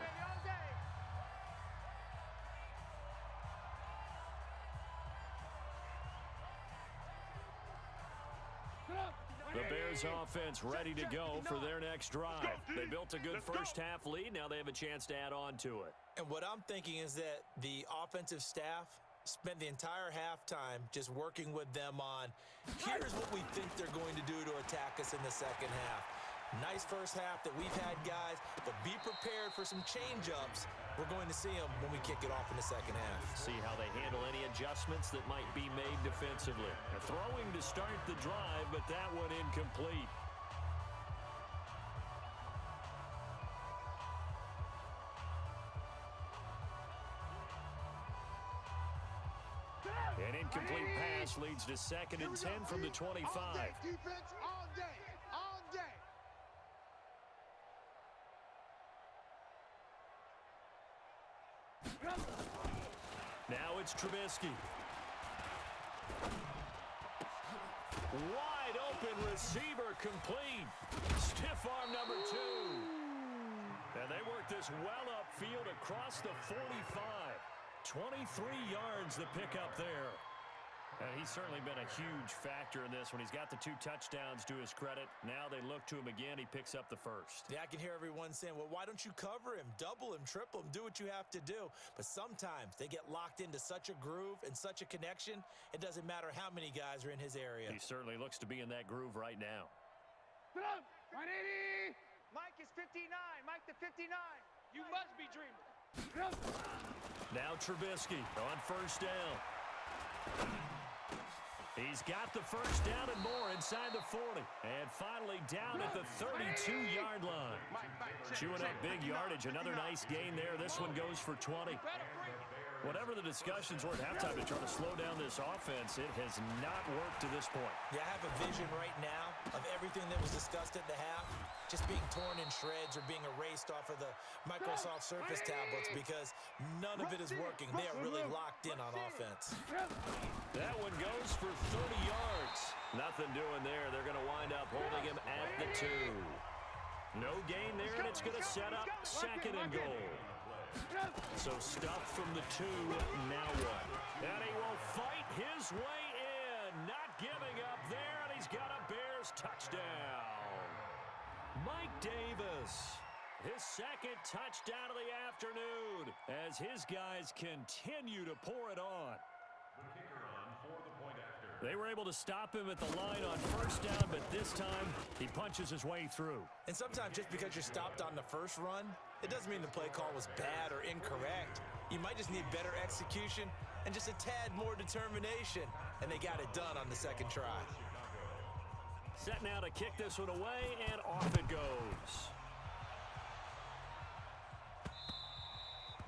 Speaker 3: The Bears offense ready to go for their next drive. They built a good first half lead. Now they have a chance to add on to it.
Speaker 2: And what I'm thinking is that the offensive staff spent the entire halftime just working with them on, here's what we think they're going to do to attack us in the second half. Nice first half that we've had, guys, but be prepared for some change-ups. We're going to see them when we kick it off in the second half.
Speaker 3: See how they handle any adjustments that might be made defensively. A throwing to start the drive, but that one incomplete. An incomplete pass leads to 2nd and 10 from the 25.
Speaker 1: Defense all day. All day.
Speaker 3: Now it's Trubisky. Wide open receiver complete. Stiff arm number 2. And they work this well upfield across the 45. 23 yards the pickup there. And he's certainly been a huge factor in this when he's got the 2 touchdowns to his credit. Now they look to him again. He picks up the first.
Speaker 2: Yeah, I can hear everyone saying, well, why don't you cover him, double him, triple him, do what you have to do. But sometimes they get locked into such a groove and such a connection, it doesn't matter how many guys are in his area.
Speaker 3: He certainly looks to be in that groove right now.
Speaker 6: 180.
Speaker 1: Mike is 59. Mike the 59.
Speaker 6: You must be dreaming.
Speaker 3: Now Trubisky on first down. He's got the first down and more inside the 40. And finally down at the 32-yard line. Chewing up big yardage. Another nice gain there. This one goes for 20. Whatever the discussions were at halftime to try to slow down this offense, it has not worked to this point.
Speaker 2: Yeah, I have a vision right now of everything that was discussed at the half just being torn in shreds or being erased off of the Microsoft Surface tablets because none of it is working. They are really locked in on offense.
Speaker 3: That one goes for 30 yards. Nothing doing there. They're going to wind up holding him at the 2. No gain there, and it's going to set up 2nd and goal. So stuff from the 2, now what? And he will fight his way in, not giving up there, and he's got a Bears touchdown. Mike Davis, his 2nd touchdown of the afternoon, as his guys continue to pour it on. They were able to stop him at the line on first down, but this time he punches his way through.
Speaker 2: And sometimes just because you're stopped on the first run, it doesn't mean the play call was bad or incorrect. You might just need better execution and just a tad more determination. And they got it done on the 2nd try.
Speaker 3: Set now to kick this one away, and off it goes.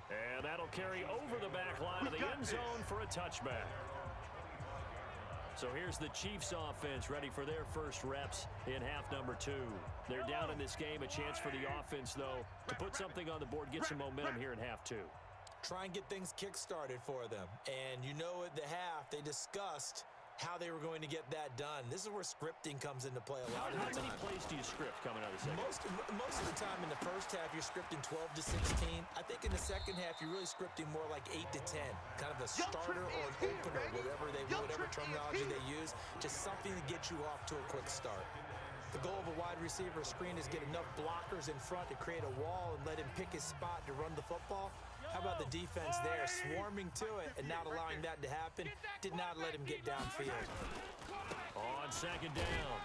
Speaker 3: And that'll carry over the back line of the end zone for a touchback. So here's the Chiefs offense ready for their first reps in half number 2. They're down in this game. A chance for the offense, though, to put something on the board, get some momentum here in half 2.
Speaker 2: Try and get things kick-started for them. And you know at the half, they discussed how they were going to get that done. This is where scripting comes into play a lot of the time.
Speaker 3: How many plays do you script coming out of the second?
Speaker 2: Most of the time in the first half, you're scripting 12 to 16. I think in the second half, you're really scripting more like 8 to 10. Kind of a starter or an opener, whatever terminology they use. Just something to get you off to a quick start. The goal of a wide receiver screen is get enough blockers in front to create a wall and let him pick his spot to run the football. How about the defense there, swarming to it and not allowing that to happen? Did not let him get downfield.
Speaker 3: On second down,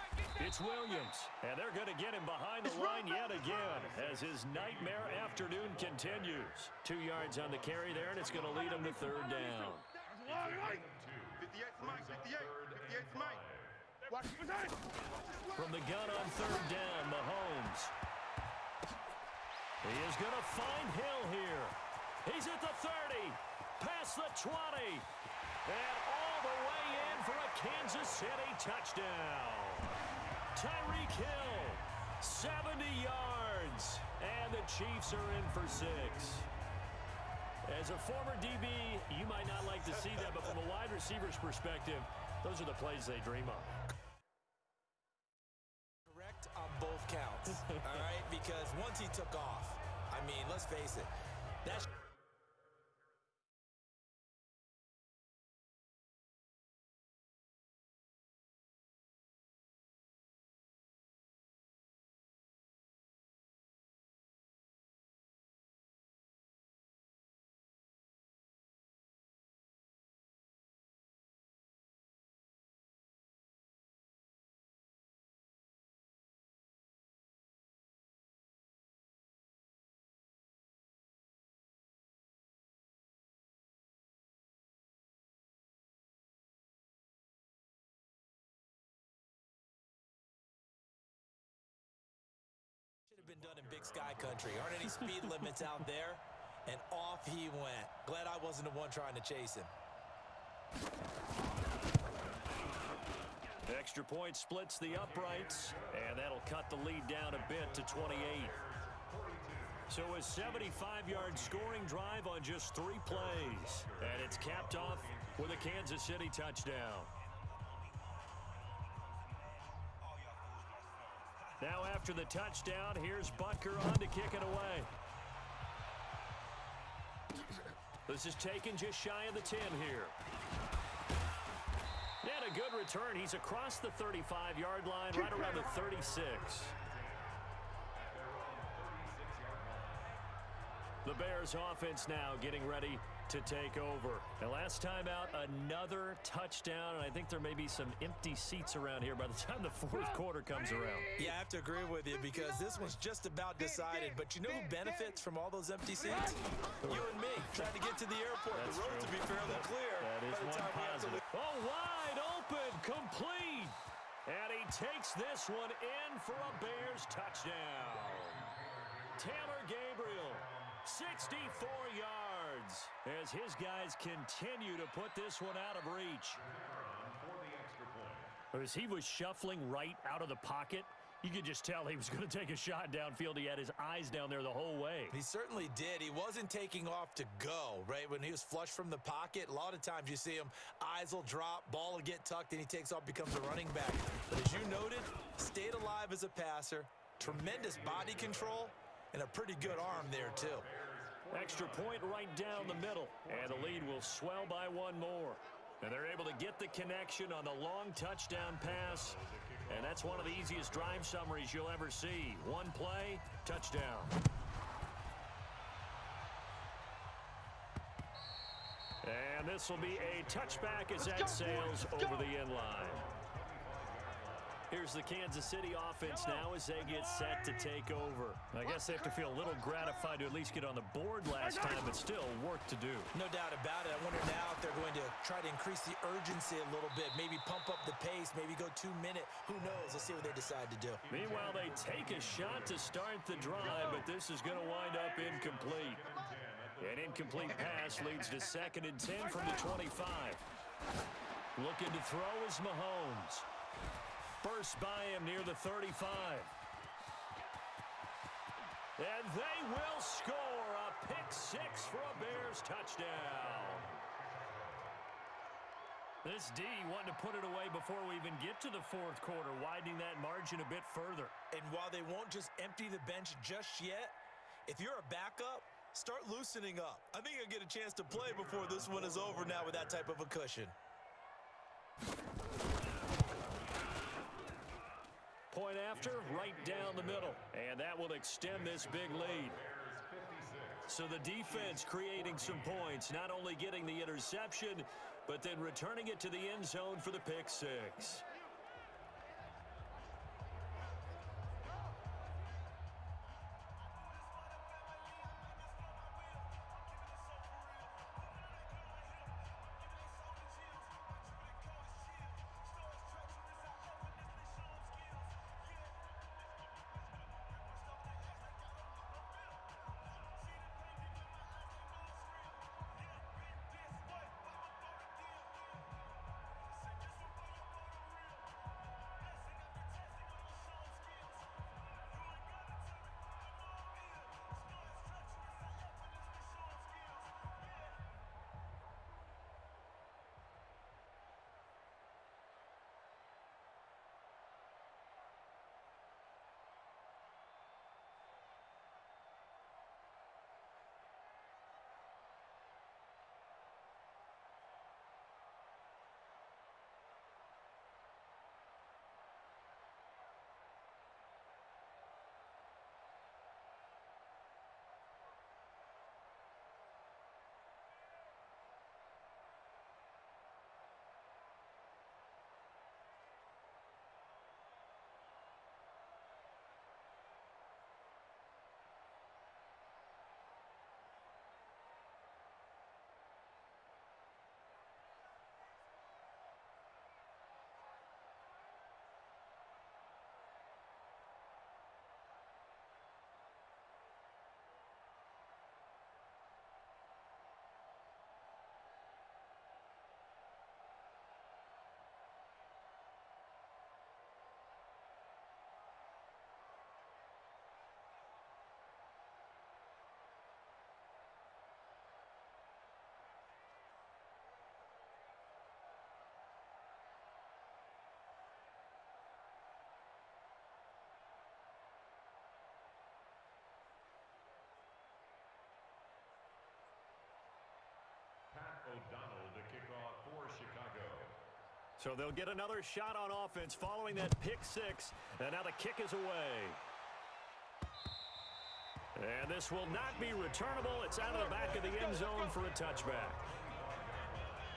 Speaker 3: it's Williams, and they're going to get him behind the line yet again as his nightmare afternoon continues. 2 yards on the carry there, and it's going to lead him to third down.
Speaker 1: 58's Mike, 58's Mike. Watch
Speaker 3: From the gun on third down, Mahomes. He is going to find Hill here. He's at the 30, past the 20, and all the way in for a Kansas City touchdown. Tyreek Hill, 70 yards, and the Chiefs are in for 6. As a former DB, you might not like to see that, but from a wide receiver's perspective, those are the plays they dream of.
Speaker 2: Correct on both counts, all right? Because once he took off, I mean, let's face it, that been done in Big Sky country. Aren't any speed limits out there? And off he went. Glad I wasn't the one trying to chase him.
Speaker 3: Extra point splits the uprights, and that'll cut the lead down a bit to 28. So a 75-yard scoring drive on just 3 plays, and it's capped off with a Kansas City touchdown. Now after the touchdown, here's Butker on to kick it away. This is taken just shy of the 10 here. And a good return. He's across the 35-yard line, right around the 36. The Bears offense now getting ready to take over. And last time out, another touchdown, and I think there may be some empty seats around here by the time the fourth quarter comes around.
Speaker 2: Yeah, I have to agree with you because this one's just about decided. But you know who benefits from all those empty seats? You and me, trying to get to the airport.
Speaker 3: That's
Speaker 2: the road
Speaker 3: true.
Speaker 2: to be fairly clear.
Speaker 3: That is
Speaker 2: by the
Speaker 3: one
Speaker 2: time we have to
Speaker 3: positive. Oh, wide open, complete. And he takes this one in for a Bears touchdown. Taylor Gabriel, 64 yards, as his guys continue to put this one out of reach. As he was shuffling right out of the pocket, you could just tell he was going to take a shot downfield. He had his eyes down there the whole way.
Speaker 2: He certainly did. He wasn't taking off to go, right? When he was flush from the pocket, a lot of times you see him, eyes will drop, ball will get tucked, and he takes off, becomes a running back. But as you noted, stayed alive as a passer, tremendous body control, and a pretty good arm there, too.
Speaker 3: Extra point right down the middle, and the lead will swell by 1 more. And they're able to get the connection on the long touchdown pass, and that's one of the easiest drive summaries you'll ever see. 1 play, touchdown. And this will be a touchback as that sails over the end line. Here's the Kansas City offense now as they get set to take over. I guess they have to feel a little gratified to at least get on the board last time, but still work to do.
Speaker 2: No doubt about it. I wonder now if they're going to try to increase the urgency a little bit, maybe pump up the pace, maybe go 2 minute. Who knows? Let's see what they decide to do.
Speaker 3: Meanwhile, they take a shot to start the drive, but this is going to wind up incomplete. An incomplete pass leads to 2nd and 10 from the 25. Looking to throw is Mahomes. Burst by him near the 35. And they will score a pick-6 for a Bears touchdown. This D wanting to put it away before we even get to the fourth quarter, widening that margin a bit further.
Speaker 2: And while they won't just empty the bench just yet, if you're a backup, start loosening up. I think you'll get a chance to play before this one is over now with that type of a cushion.
Speaker 3: point after, right down the middle. And that will extend this big lead. So the defense creating some points, not only getting the interception, but then returning it to the end zone for the pick six.
Speaker 4: O'Donnell to kick off for Chicago.
Speaker 3: So they'll get another shot on offense following that pick six. And now the kick is away. And this will not be returnable. It's out of the back of the end zone for a touchback.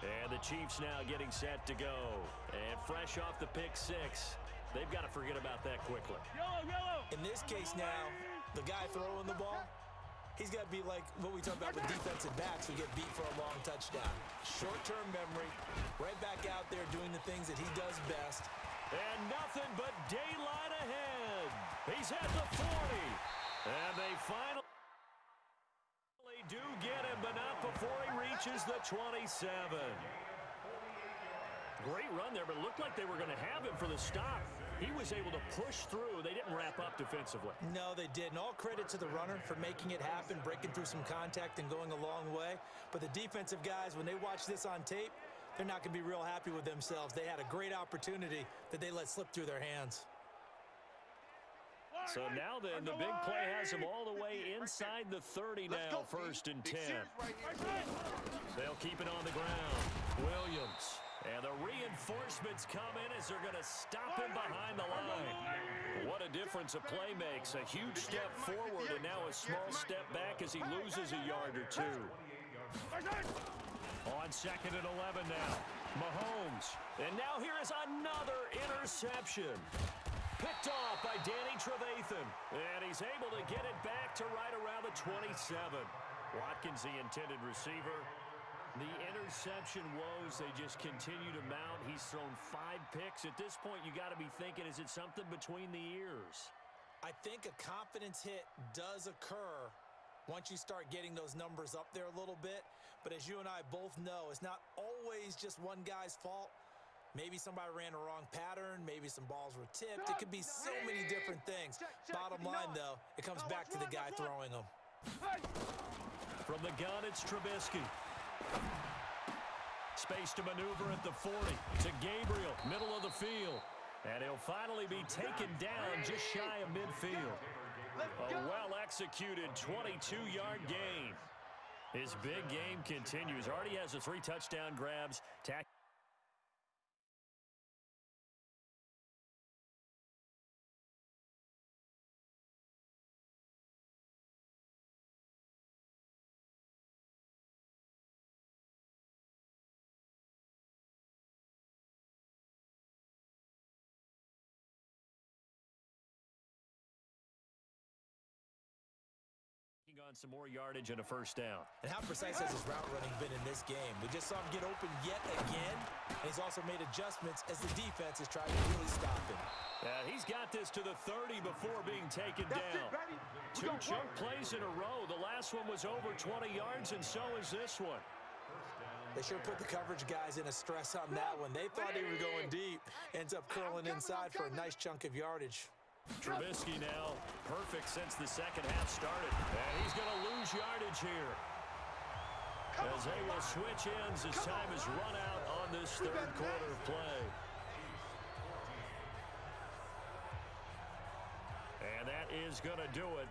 Speaker 3: And the Chiefs now getting set to go. And fresh off the pick six, they've got to forget about that quickly.
Speaker 2: In this case now, the guy throwing the ball, he's got to be like what we talk about with defensive backs who get beat for a long touchdown. Short-term memory, right back out there doing the things that he does best.
Speaker 3: And nothing but daylight ahead. He's at the 40. And they finally do get him, but not before he reaches the 27. Great run there, but it looked like they were going to have him for the stop. He was able to push through. They didn't wrap up defensively.
Speaker 2: No, they didn't. All credit to the runner for making it happen, breaking through some contact and going a long way. But the defensive guys, when they watch this on tape, they're not going to be real happy with themselves. They had a great opportunity that they let slip through their hands.
Speaker 3: So now then, the big play has him all the way inside the 30 now, first and 10. They'll keep it on the ground. Williams. And the reinforcements come in as they're going to stop him behind the line. What a difference a play makes. A huge step forward and now a small step back as he loses a yard or two. On second and 11 now. Mahomes. And now here is another interception. Picked off by Danny Trevathan. And he's able to get it back to right around the 27. Watkins, the intended receiver. The interception woes, they just continue to mount. He's thrown 5 picks. At this point, you got to be thinking, is it something between the ears?
Speaker 2: I think a confidence hit does occur once you start getting those numbers up there a little bit. But as you and I both know, it's not always just one guy's fault. Maybe somebody ran a wrong pattern. Maybe some balls were tipped. It could be so many different things. Bottom line, though, it comes back to the guy throwing them.
Speaker 3: From the gun, it's Trubisky. Space to maneuver at the 40 to Gabriel, middle of the field. And he'll finally be taken down just shy of midfield. A well-executed 22-yard gain. His big game continues. Already has the 3 touchdown grabs. on some more yardage and a first down.
Speaker 2: And how precise has his route running been in this game? We just saw him get open yet again, and he's also made adjustments as the defense is trying to really stop him.
Speaker 3: He's got this to the 30 before being taken down. Two chunk plays in a row. The last one was over 20 yards, and so is this one.
Speaker 2: They sure put the coverage guys in a stress on that one. They thought they were going deep. Ends up curling inside for a nice chunk of yardage.
Speaker 3: Trubisky now perfect since the second half started. And he's going to lose yardage here. As they will switch ends as time is run out on this third quarter of play. And that is going to do it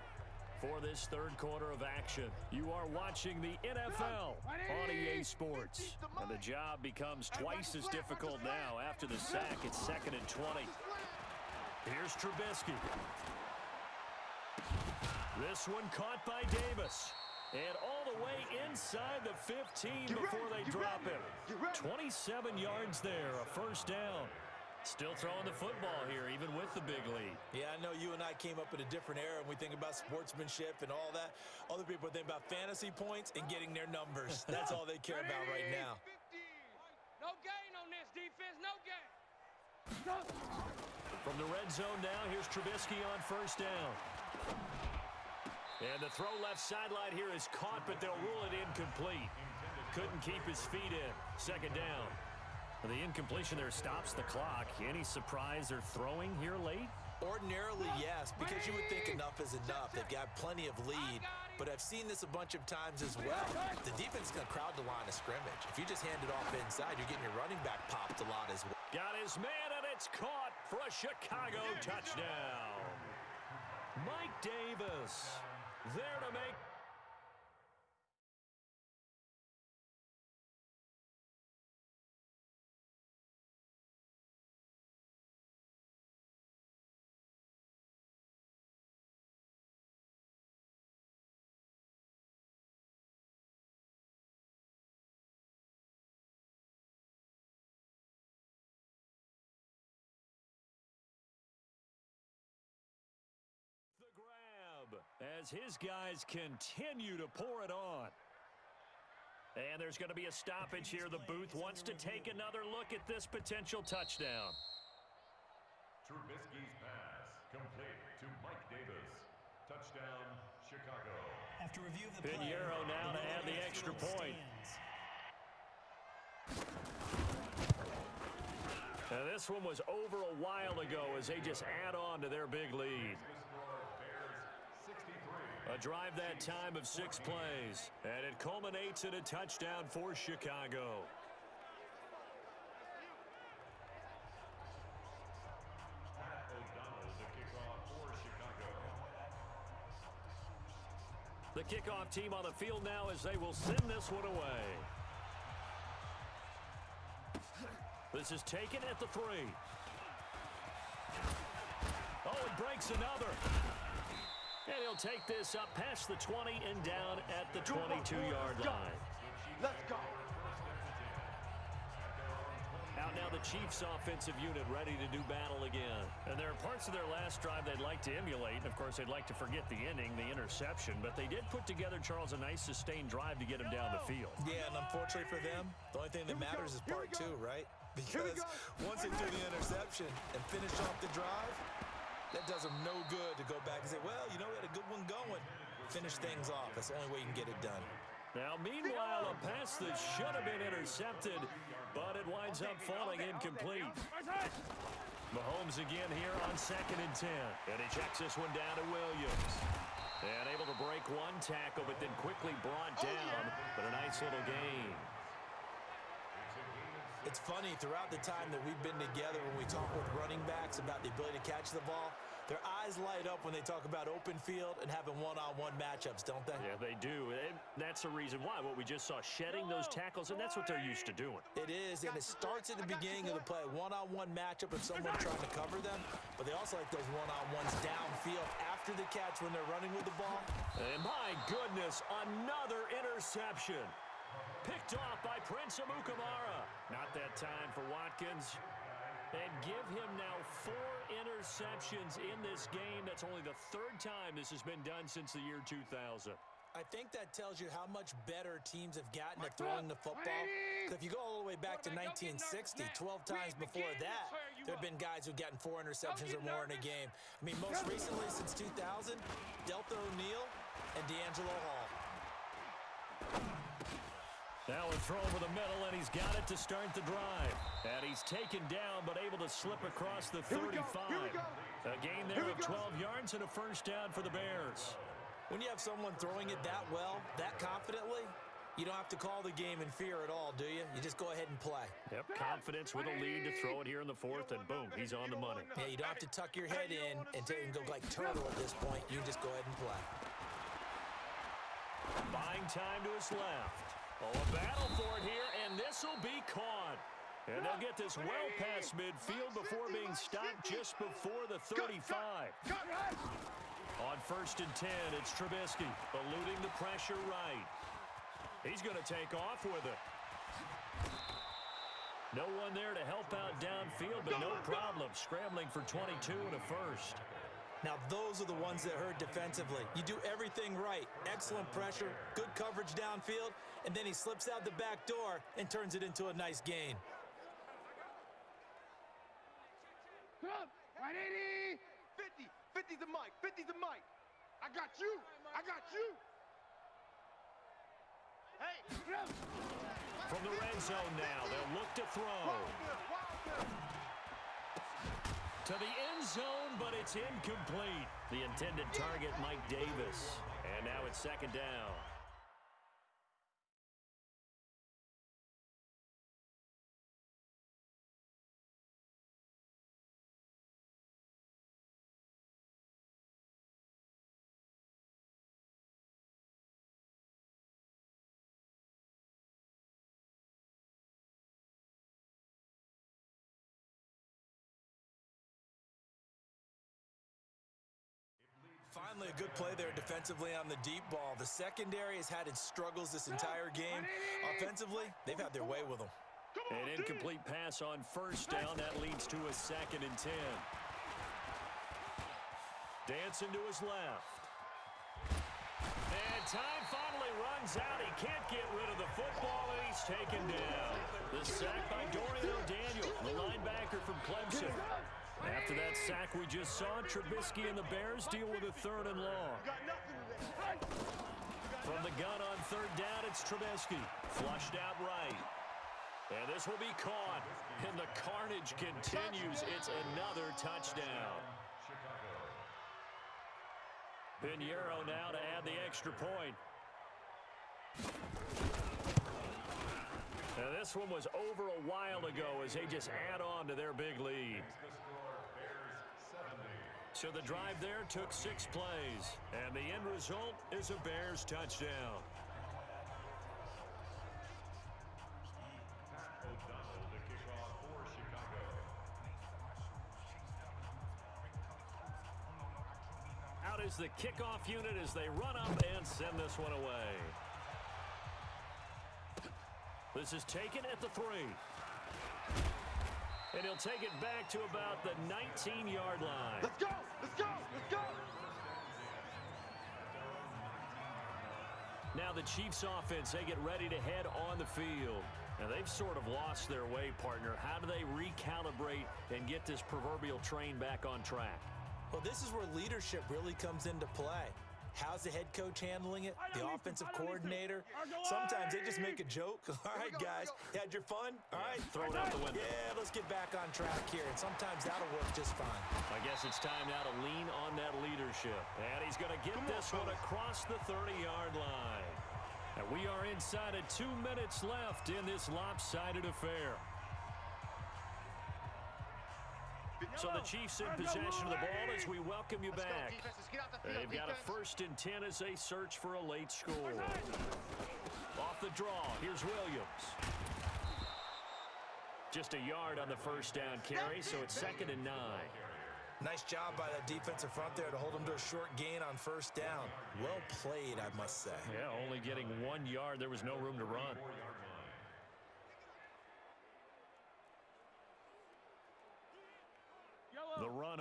Speaker 3: for this third quarter of action. You are watching the NFL on EA Sports. And the job becomes twice as difficult now after the sack. It's 2nd and 20. Here's Trubisky. This one caught by Davis. And all the way inside the 15 before they drop him. 27 yards there, a first down. Still throwing the football here, even with the big lead.
Speaker 2: Yeah, I know you and I came up in a different era, and we think about sportsmanship and all that. Other people think about fantasy points and getting their numbers. That's all they care about right now.
Speaker 6: 15. No gain on this defense, no gain.
Speaker 3: From the red zone now, here's Trubisky on first down. And the throw left sideline here is caught, but they'll rule it incomplete. Couldn't keep his feet in. Second down. The incompletion there stops the clock. Any surprise they're throwing here late?
Speaker 2: Ordinarily, yes, because you would think enough is enough. They've got plenty of lead, but I've seen this a bunch of times as well. The defense is going to crowd the line of scrimmage. If you just hand it off inside, you're getting your running back popped a lot as well.
Speaker 3: Got his man, and it's caught for a Chicago touchdown. Mike Davis there to make. As his guys continue to pour it on. And there's going to be a stoppage here. The booth wants to take another look at this potential touchdown.
Speaker 4: Trubisky's pass complete to Mike Davis. Touchdown, Chicago.
Speaker 5: After review of the play,
Speaker 3: Pinheiro now to add the extra point. Now this one was over a while ago as they just add on to their big lead. A drive that time of 6 plays, and it culminates in a touchdown for Chicago.
Speaker 4: Pat O'Donnell, the kickoff for Chicago.
Speaker 3: The kickoff team on the field now as they will send this one away. This is taken at the 3. Oh, it breaks another. And he'll take this up past the 20 and down at the 22-yard line.
Speaker 1: Let's go.
Speaker 3: Out now the Chiefs offensive unit ready to do battle again. And there are parts of their last drive they'd like to emulate. And of course, they'd like to forget the inning, the interception. But they did put together, Charles, a nice sustained drive to get him down the field.
Speaker 2: Yeah, and unfortunately for them, the only thing that matters is part 2, right? Because once they do the interception and finish off the drive, that does them no good to go back and say, well, you know, we had a good one going. Finish things off. That's the only way you can get it done.
Speaker 3: Now, meanwhile, a pass that should have been intercepted, but it winds up falling incomplete. Mahomes again here on 2nd and 10. And he checks this one down to Williams. And able to break one tackle, but then quickly brought down. But a nice little gain.
Speaker 2: It's funny, throughout the time that we've been together when we talk with running backs about the ability to catch the ball, their eyes light up when they talk about open field and having one-on-one matchups, don't they?
Speaker 3: Yeah, they do. And that's the reason why. What we just saw, shedding those tackles, and that's what they're used to doing.
Speaker 2: It is, and it starts at the beginning of the play. One-on-one matchup with someone trying to cover them, but they also like those one-on-ones downfield after the catch when they're running with the ball.
Speaker 3: And my goodness, another interception. Picked off by Prince Amukamara. Not that time for Watkins. And give him now 4 interceptions in this game. That's only the 3rd time this has been done since the year 2000.
Speaker 2: I think that tells you how much better teams have gotten at throwing the football. If you go all the way back to 1960, 12 times before that, there have been guys who've gotten 4 interceptions or more in a game. I mean, most recently since 2000, Delta O'Neal and D'Angelo Hall.
Speaker 3: Now a throw over the middle, and he's got it to start the drive. And he's taken down, but able to slip across the 35. A gain there of 12 yards and a first down for the Bears.
Speaker 2: When you have someone throwing it that well, that confidently, you don't have to call the game in fear at all, do you? You just go ahead and play.
Speaker 3: Yep, confidence with a lead to throw it here in the 4th, and boom, he's on the money.
Speaker 2: Yeah, you don't have to tuck your head in and go like turtle at this point. You just go ahead and play.
Speaker 3: Buying time to his left. Oh, a battle for it here, and this will be caught. And they'll get this well past midfield before being stopped just before the 35. On 1st and 10, it's Trubisky eluding the pressure right. He's going to take off with it. No one there to help out downfield, but no problem. Scrambling for 22 and a first.
Speaker 2: Now, those are the ones that hurt defensively. You do everything right. Excellent pressure, good coverage downfield, and then he slips out the back door and turns it into a nice gain.
Speaker 1: 50. 50's the mic. 50's the mic. I got you. I got you. Hey.
Speaker 3: From the red zone now, they'll look to throw. To the end zone, but it's incomplete. The intended target, Mike Davis. And now it's 2nd down.
Speaker 2: Finally, a good play there defensively on the deep ball. The secondary has had its struggles this entire game. Offensively, they've had their way with them.
Speaker 3: An incomplete pass on 1st down. That leads to a 2nd and 10. Dancing to his left. And time finally runs out. He can't get rid of the football, and he's taken down. The sack by Dorian O'Daniel, the linebacker from Clemson. After that sack we just saw, Trubisky and the Bears deal with a 3rd and long. From the gun on 3rd down, it's Trubisky. Flushed out right. And this will be caught. And the carnage continues. It's another touchdown. Pinheiro now to add the extra point. Now this one was over a while ago as they just add on to their big lead. So the drive there took 6 plays, and the end result is a Bears touchdown.
Speaker 4: O'Donnell to kick off for Chicago.
Speaker 3: Out is the kickoff unit as they run up and send this one away. This is taken at the 3. And he'll take it back to about the 19-yard line.
Speaker 1: Let's go. Let's go. Let's go.
Speaker 3: Now the Chiefs offense, they get ready to head on the field. Now they've sort of lost their way, partner. How do they recalibrate and get this proverbial train back on track?
Speaker 2: Well, this is where leadership really comes into play. How's the head coach handling it? The offensive coordinator? Sometimes they just make a joke. All right, guys, you had your fun? All right,
Speaker 3: throw it out the window.
Speaker 2: Yeah, let's get back on track here. And sometimes that'll work just fine.
Speaker 3: I guess it's time now to lean on that leadership. And he's going to get this one across the 30-yard line. And we are inside of 2 minutes left in this lopsided affair. So the Chiefs in possession of the ball as we welcome you back. They've got a 1st and 10 as they search for a late score. Off the draw, here's Williams. Just a yard on the 1st down carry, so it's 2nd and 9.
Speaker 2: Nice job by that defensive front there to hold them to a short gain on 1st down. Well played, I must say.
Speaker 3: Yeah, only getting 1 yard. There was no room to run. The run